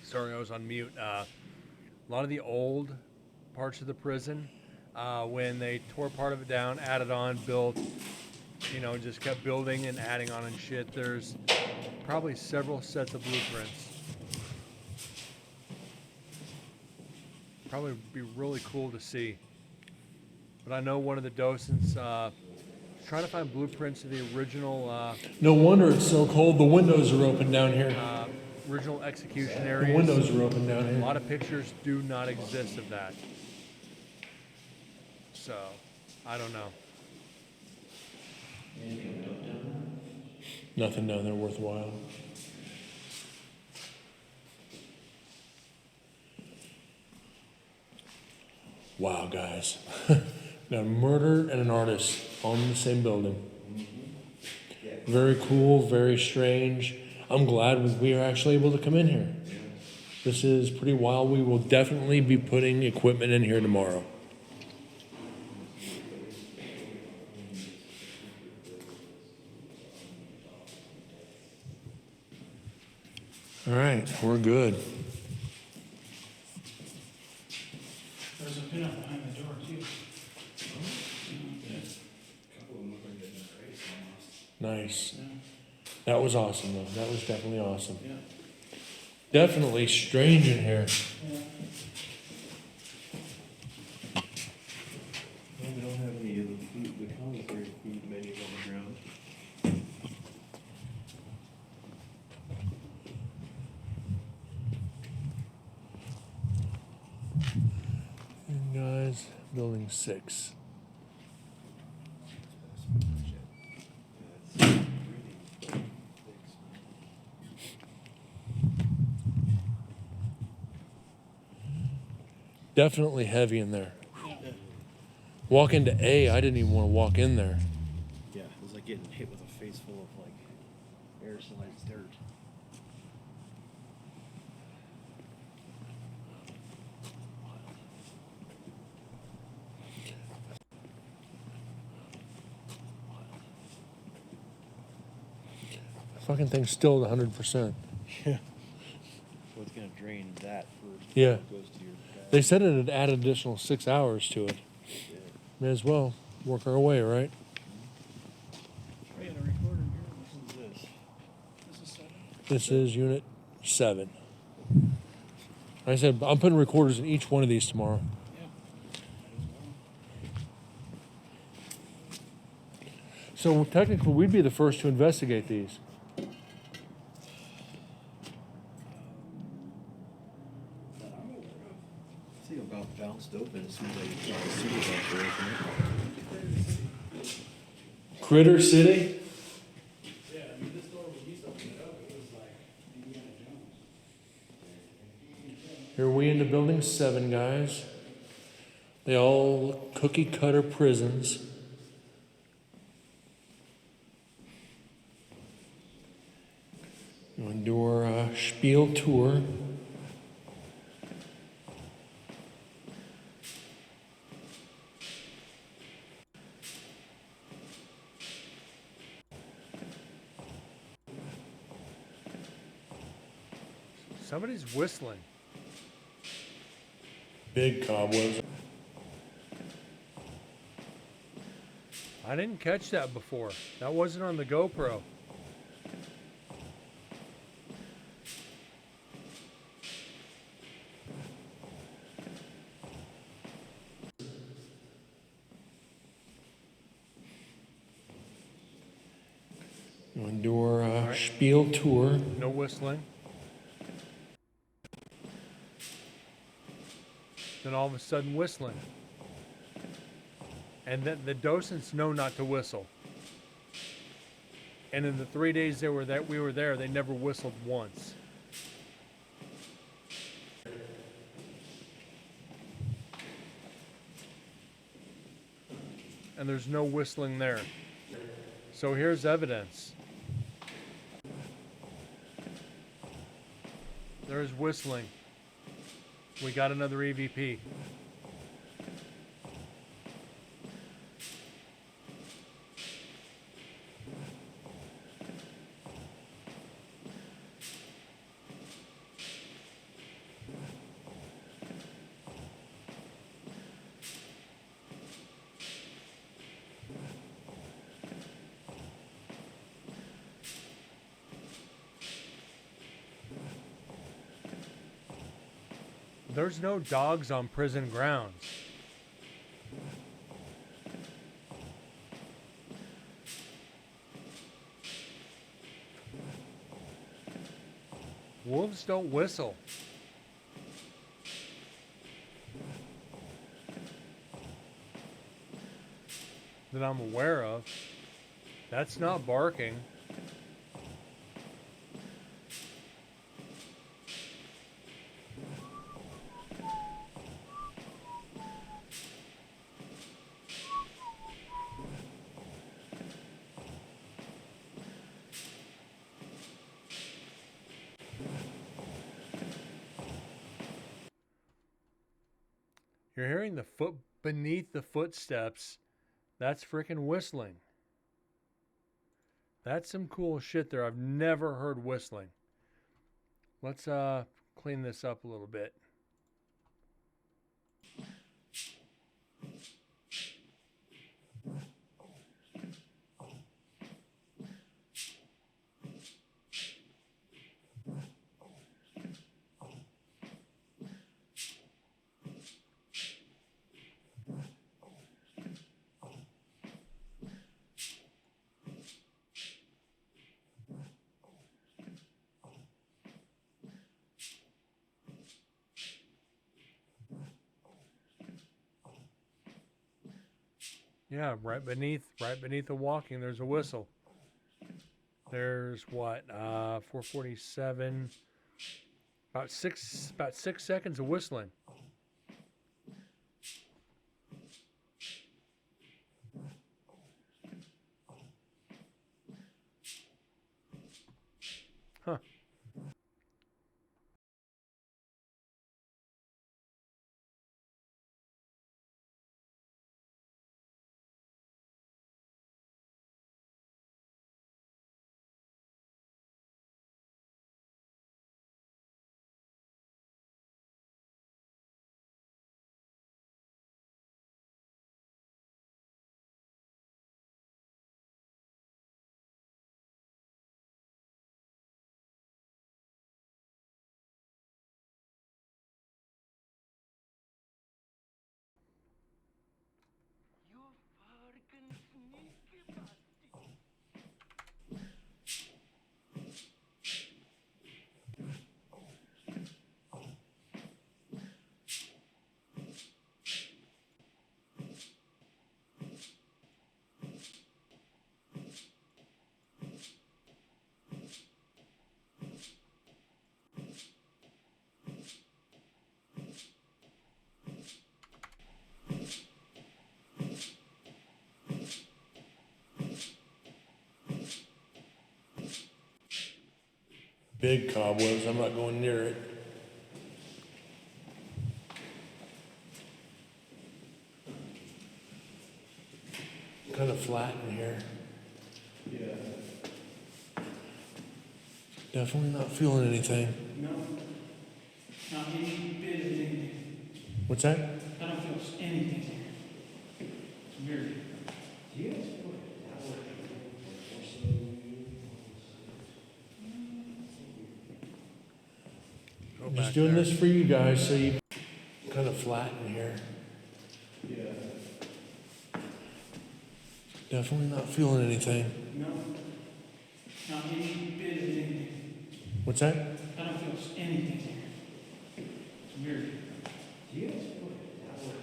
Sorry, I was on mute. A lot of the old parts of the prison, when they tore part of it down, added on, built, just kept building and adding on and shit. There's probably several sets of blueprints. Probably be really cool to see. But I know one of the docents trying to find blueprints of the original No wonder it's so cold. The windows are open down here. original execution The areas. windows are open down A here. lot of pictures do not exist of that. So, I don't know. Nothing down there worthwhile. Wow, guys. Got a murder and an artist on the same building. Very cool, very strange. I'm glad we are actually able to come in here. This is pretty wild. We will definitely be putting equipment in here tomorrow. All right, we're good. There's a pin-up behind the door too. Nice. That was awesome, though. That was definitely awesome. Yeah. Definitely strange in here. Well, we don't have any of the food, the commissary food menus on the ground. And guys, building 6. Definitely heavy in there. Walk into A, I didn't even want to walk in there. Yeah, it was like getting hit with a face full of like aerosolized dirt. The fucking thing's still at 100%. Yeah. So it's gonna drain that first. Yeah. It goes to your back. They said it had added additional 6 hours to it. Yeah. May as well work our way, right? We had a recorder here. What is this? This is 7. This is unit 7. Like I said, I'm putting recorders in each one of these tomorrow. Yeah. So technically, we'd be the first to investigate these. See about bounced open as soon as I got the supervisor open it. Critter City? Yeah, I mean, this door, when we used to open it up, it was like Indiana Jones. Here are we into building 7, guys. They all look cookie cutter prisons. We're going to do our spiel tour. Somebody's whistling. Big cobwebs. I didn't catch that before. That wasn't on the GoPro. We're going to do our spiel tour. No whistling. Then all of a sudden whistling. And then the docents know not to whistle. And in the 3 days we were there, they never whistled once. And there's no whistling there. So here's evidence. There's whistling. We got another EVP. There's no dogs on prison grounds. Wolves don't whistle. That I'm aware of. That's not barking. You're hearing the foot beneath the footsteps. That's freaking whistling. That's some cool shit there. I've never heard whistling. Let's clean this up a little bit. Yeah, right beneath the walking, there's a whistle. There's what, 447, about six seconds of whistling. Huh. Big cobwebs, I'm not going near it. Kind of flat in here. Yeah. Definitely not feeling anything. No. Not any bit of anything. What's that? I don't feel anything there. It's weird. Do you guys feel that way? Go I'm back just doing there. this for you guys so you kind of flat in here. Yeah. Definitely not feeling anything. No. Not any bit of anything. What's that? I don't feel anything there. It's weird. Do you guys feel that way?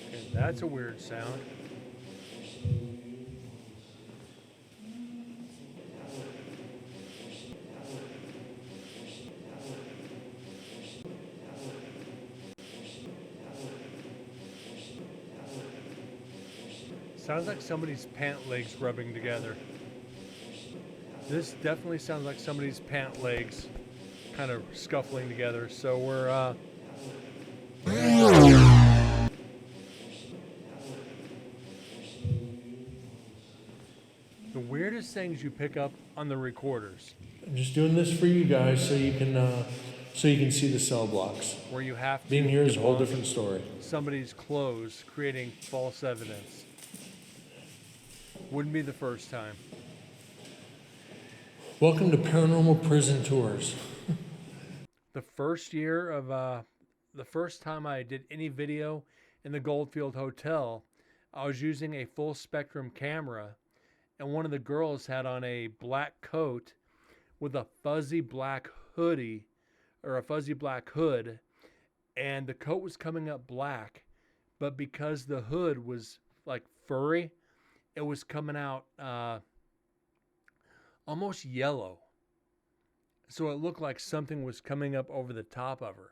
Okay, that's a weird sound. Sounds like somebody's pant legs rubbing together. This definitely sounds like somebody's pant legs kind of scuffling together. So we're the weirdest things you pick up on the recorders. I'm just doing this for you guys so you can so you can see the cell blocks. where you have to Being here is a whole debunk different story. somebody's clothes, creating false evidence. Wouldn't be the first time. Welcome to Paranormal Prison Tours. The first year of the first time I did any video in the Goldfield Hotel, I was using a full spectrum camera, and one of the girls had on a black coat with a fuzzy black hoodie or a fuzzy black hood, and the coat was coming up black, but because the hood was like furry, it was coming out almost yellow. So it looked like something was coming up over the top of her.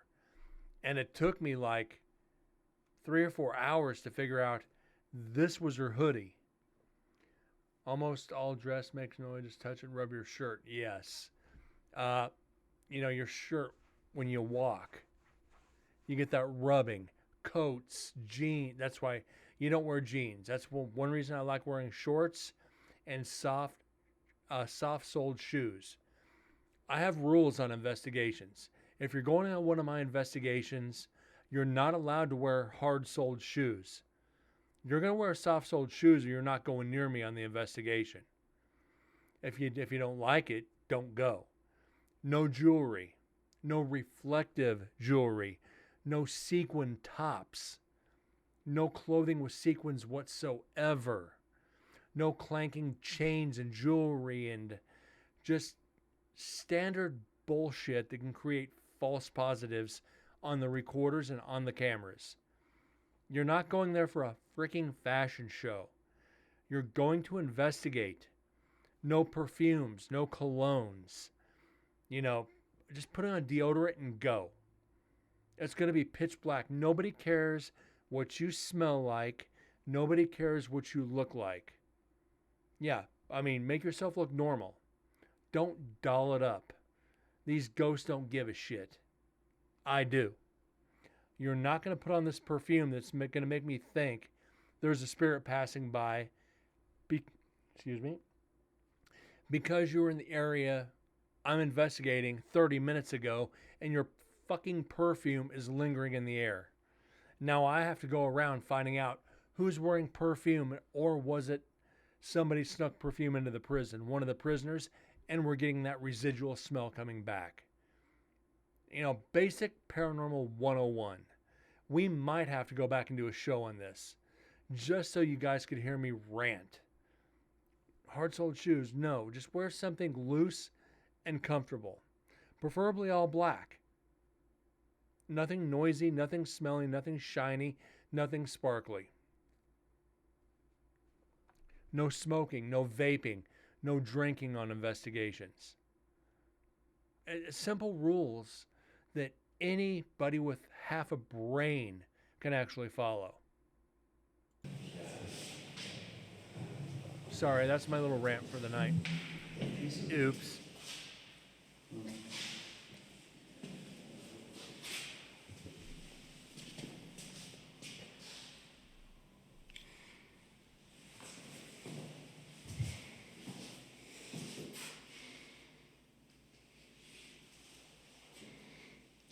And it took me like 3 or 4 hours to figure out this was her hoodie. Almost all dress makes noise. Just touch and rub your shirt. Yes. Your shirt when you walk, you get that rubbing. Coats, jeans. That's why you don't wear jeans. That's one reason I like wearing shorts and soft-soled shoes. I have rules on investigations. If you're going on one of my investigations, you're not allowed to wear hard-soled shoes. You're going to wear soft-soled shoes or you're not going near me on the investigation. If you don't like it, don't go. No jewelry. No reflective jewelry. No sequin tops. No clothing with sequins whatsoever. No clanking chains and jewelry and just standard bullshit that can create false positives on the recorders and on the cameras. You're not going there for a freaking fashion show. You're going to investigate. No perfumes, no colognes. Just put on a deodorant and go. It's going to be pitch black. Nobody cares what you smell like. Nobody cares what you look like. Yeah, make yourself look normal. Don't doll it up. These ghosts don't give a shit. I do. You're not going to put on this perfume that's going to make me think there's a spirit passing by. Because you were in the area I'm investigating 30 minutes ago and your fucking perfume is lingering in the air. Now I have to go around finding out who's wearing perfume, or was it somebody snuck perfume into the prison, one of the prisoners, and we're getting that residual smell coming back. Basic paranormal 101. We might have to go back and do a show on this, just so you guys could hear me rant. Hard-soled shoes, no. Just wear something loose and comfortable. Preferably all black. Nothing noisy, nothing smelly, nothing shiny, nothing sparkly. No smoking, no vaping, no drinking on investigations. Simple rules that anybody with half a brain can actually follow. Sorry, that's my little rant for the night. Oops.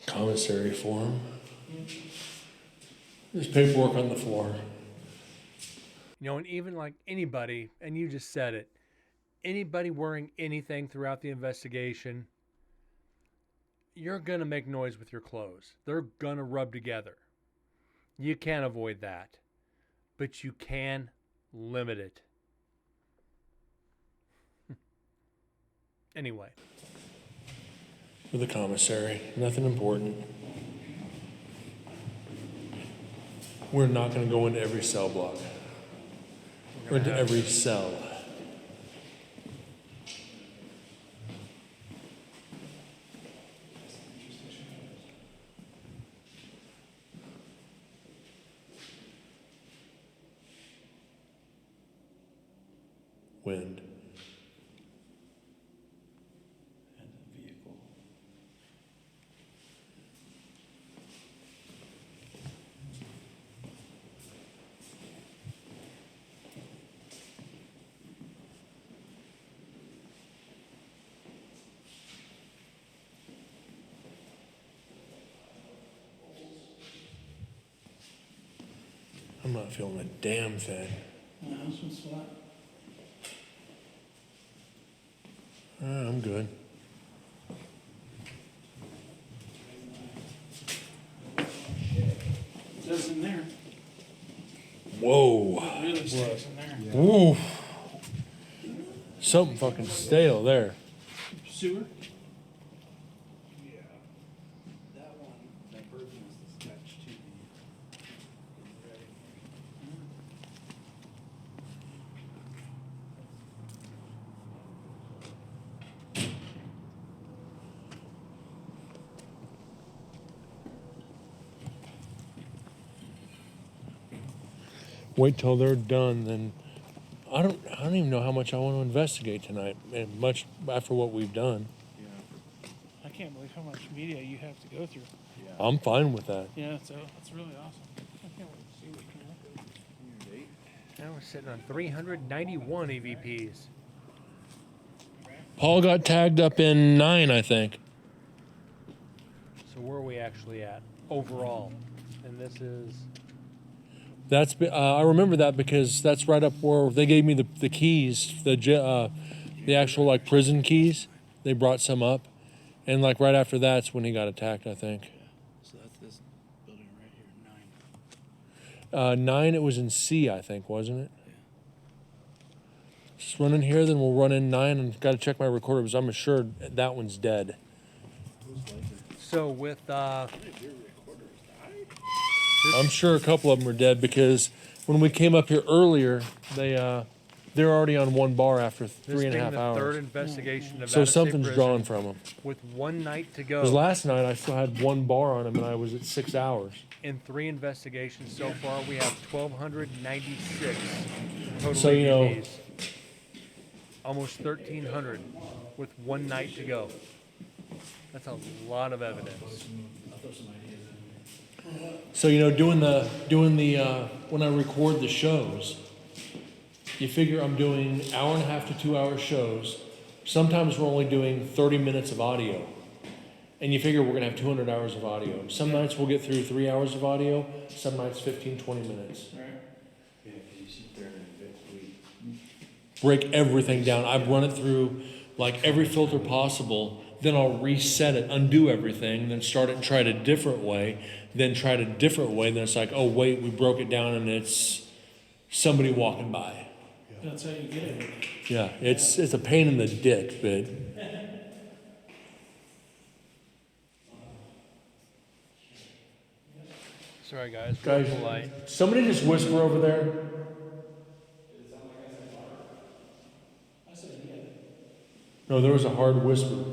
Commissary form. There's paperwork on the floor. And even like anybody, and you just said it, anybody wearing anything throughout the investigation, you're going to make noise with your clothes. They're going to rub together. You can't avoid that, but you can limit it. Anyway. For the commissary, nothing important. We're not going to go into every cell block. Or into every cell. Wind. And a vehicle. I'm not feeling a damn thing. No, this one's flat. I'm good. It says in there. Whoa. It really sticks in there. Woo. Something fucking stale there. Sewer? Yeah. That one, that bird nest is attached to the. Wait till they're done, then I don't even know how much I want to investigate tonight, and much after what we've done. I can't believe how much media you have to go through. I'm fine with that. Yeah, so that's really awesome. I can't wait to see what you come up with. Now we're sitting on 391 EVPs. Paul got tagged up in 9, I think. So where are we actually at overall? And this is That's I remember that because that's right up where they gave me the keys, the actual like prison keys. They brought some up, and like right after that's when he got attacked, I think. So that's this building right here, 9. 9, it was in C, I think, wasn't it? Just run in here, then we'll run in 9, and got to check my recorder because I'm assured that one's dead. so with I'm sure a couple of them are dead because when we came up here earlier, they're already on 1 bar after this 3.5 being the hours. third investigation of So out-of-state something's prison drawn from them. with 1 night to go. Because last night I still had 1 bar on him and I was at 6 hours. In 3 investigations so far, we have 1,296 total So, you know- EVPs. Almost 1,300 with 1 night to go. That's a lot of evidence. So doing the when I record the shows, you figure I'm doing 1.5 to 2 hour shows. Sometimes we're only doing 30 minutes of audio, and you figure we're gonna have 200 hours of audio. Some nights we'll get through 3 hours of audio. Some nights 15, 20 minutes. Right. Yeah, 'cause you sit there and Break everything down. I've run it through like every filter possible. Then I'll reset it, undo everything, then start it and try it a different way. Then try it a different way. Then it's like, oh wait, we broke it down and it's somebody walking by. That's how you get it. Yeah, it's a pain in the dick, but Sorry, guys. guys, Real polite. somebody just whisper over there. No, there was a hard whisper.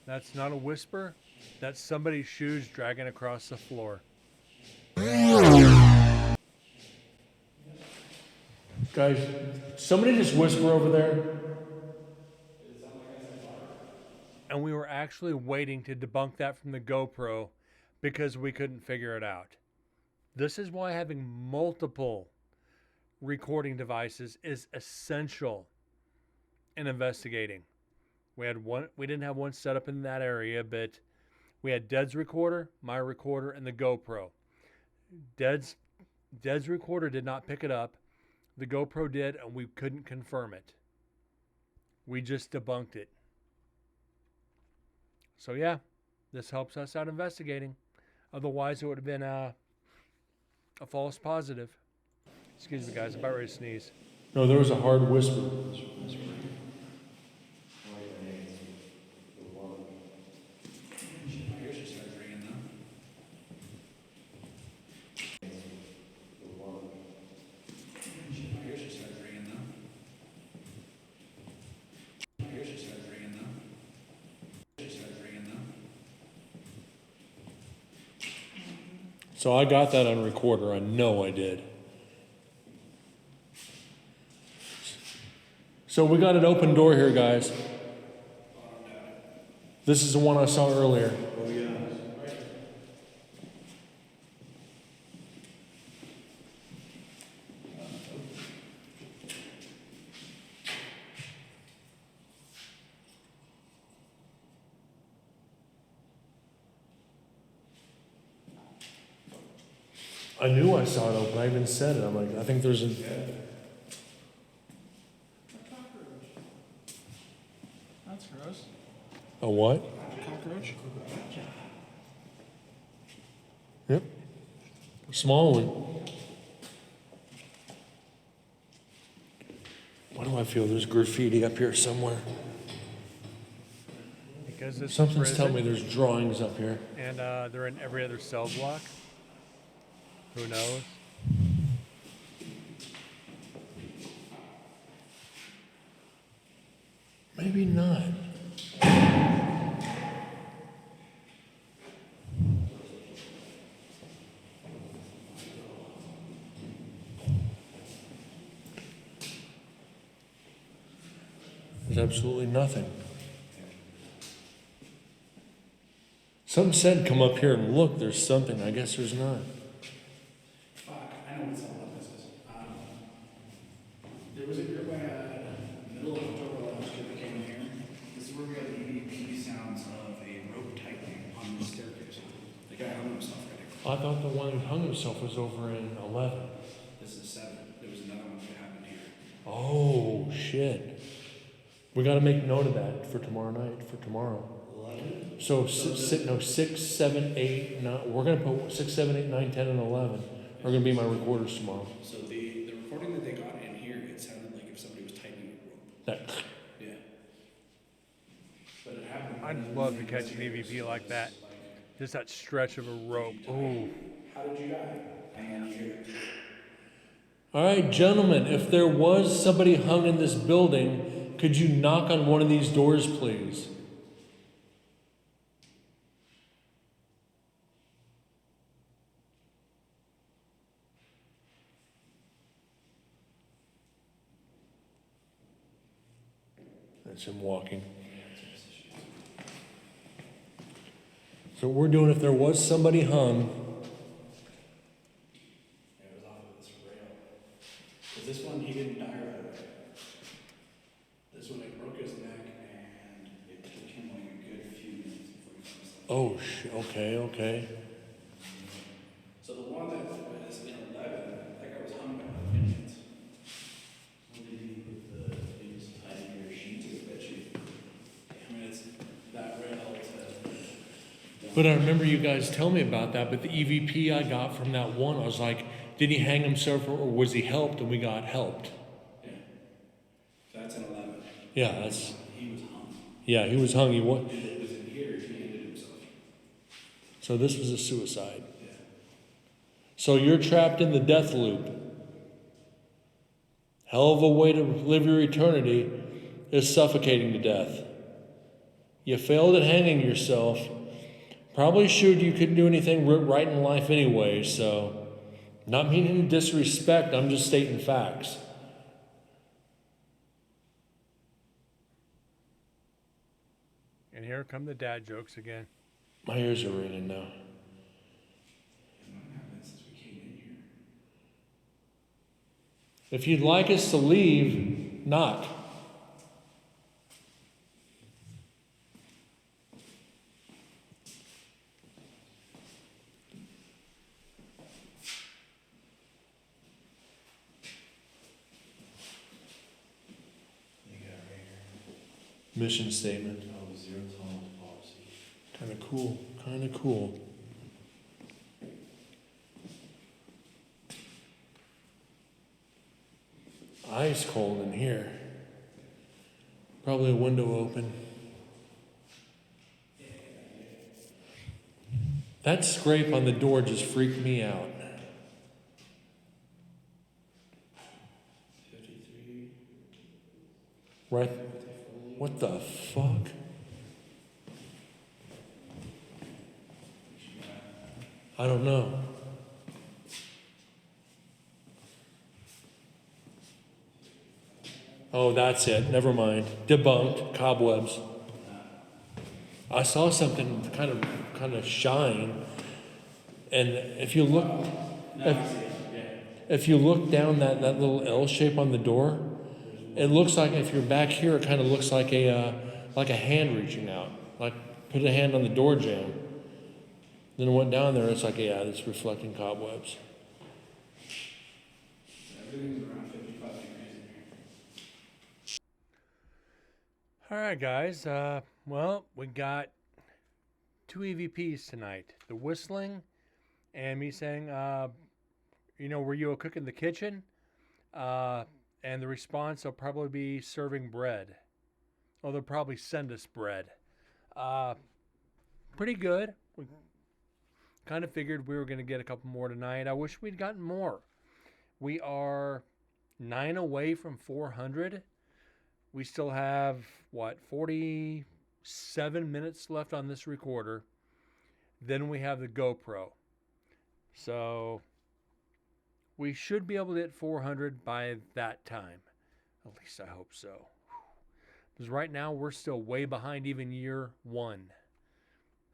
That's not a whisper. That's somebody's shoes dragging across the floor. Guys, somebody just whisper over there. And we were actually waiting to debunk that from the GoPro because we couldn't figure it out. This is why having multiple recording devices is essential in investigating. We didn't have one set up in that area, but we had Dead's recorder, my recorder, and the GoPro. Dead's recorder did not pick it up. The GoPro did, and we couldn't confirm it. We just debunked it. So yeah, this helps us out investigating. Otherwise, it would have been a false positive. Excuse me, guys. I'm about ready to sneeze. No, there was a hard whisper. Yours just started ringing though. Yours just started ringing though. Yours just started ringing though. Yours just started ringing though. So I got that on recorder. I know I did. So we got an open door here, guys. This is the one I saw earlier. Oh yeah. I knew I saw it open. I even said it. I'm like, I think there's a. That's gross. A what? Cockroach? Yep. Small one. Why do I feel there's graffiti up here somewhere? Because it's Something's prison, telling me there's drawings up here. and they're in every other cell block. Who knows? Maybe not. There's absolutely nothing. Something said come up here and look, there's something. I guess there's not. Fuck, I know what some of this is. There was a group I had middle of October last year that came in here. This is where we got the EVP sounds of a rope tightening on the staircase. The guy hung himself right here. I thought the one who hung himself was over in 11. This is 7. There was another one that happened here. Oh, shit. We got to make note of that for tomorrow night, for tomorrow. 11? So, 6, 7, 8, 9. We're going to put 6, 7, 8, 9, 10, and 11 are going to be my recorders tomorrow. So the recording that they got in here, it sounded like if somebody was tightening a rope. That, Yeah. But it happened. I'd love to catch an EVP like that. Just that stretch of a rope. Ooh. How did you die? And then you hear it. all right, gentlemen, if there was somebody hung in this building, could you knock on one of these doors, please? That's him walking. So what we're doing, if there was somebody hung, Yeah, it was off of this rail. Because this one, he didn't die right away. This one, it broke his neck, and it took him like a good few minutes before he found something. oh, okay. So the one that was in 11, that guy was hung by 11 minutes. What did he put the things tied in your sheets or the bed sheet? I mean, it's that rail to... But I remember you guys telling me about that, but the EVP I got from that one, I was like, did he hang himself or was he helped? And we got helped. Yeah. So that's an 11. Yeah, that's, He was hung. yeah, he was hung. He was, And it was in here, he ended himself. so this was a suicide. Yeah. So you're trapped in the death loop. Hell of a way to live your eternity is suffocating to death. You failed at hanging yourself. Probably showed you couldn't do anything right in life anyway, so not meaning to disrespect, I'm just stating facts. And here come the dad jokes again. My ears are ringing now. Since we came in here. If you'd like us to leave, knock. You got right here. Mission statement. Oh, zero tolerance policy. Kind of cool. Kind of cool. Ice cold in here. Probably a window open. That scrape on the door just freaked me out. 53. Right? What the fuck? I don't know. Oh, that's it. Never mind. Debunked. Cobwebs. I saw something kind of shine, and if you look, if you look down that little L shape on the door, it looks like if you're back here, it kind of looks like a hand reaching out, like put a hand on the door jamb. Then it went down there. It's like, yeah, it's reflecting cobwebs. Everything's around 55 degrees in here. All right, guys. Well, we got two EVPs tonight: the whistling, and me saying, were you a cook in the kitchen? And the response will probably be serving bread. Oh, they'll probably send us bread. Pretty good. We kind of figured we were going to get a couple more tonight. I wish we'd gotten more. We are 9 away from 400. We still have, 47 minutes left on this recorder. Then we have the GoPro. So we should be able to hit 400 by that time. At least I hope so. Because right now we're still way behind even year one.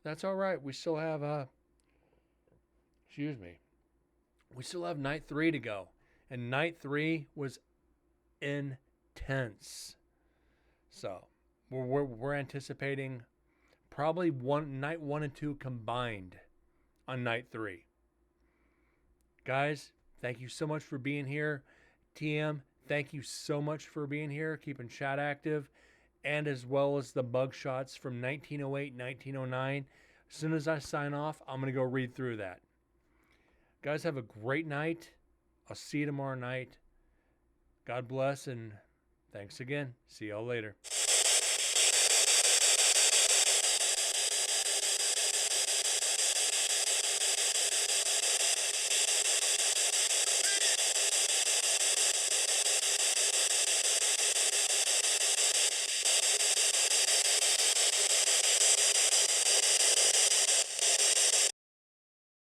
That's all right. We still have we still have night 3 to go. And night 3 was intense. So we're anticipating probably night 1 and 2 combined on night 3. Guys, thank you so much for being here. TM, thank you so much for being here, keeping chat active, and as well as the bug shots from 1908, 1909. As soon as I sign off, I'm going to go read through that. Guys, have a great night. I'll see you tomorrow night. God bless, and thanks again. See y'all later.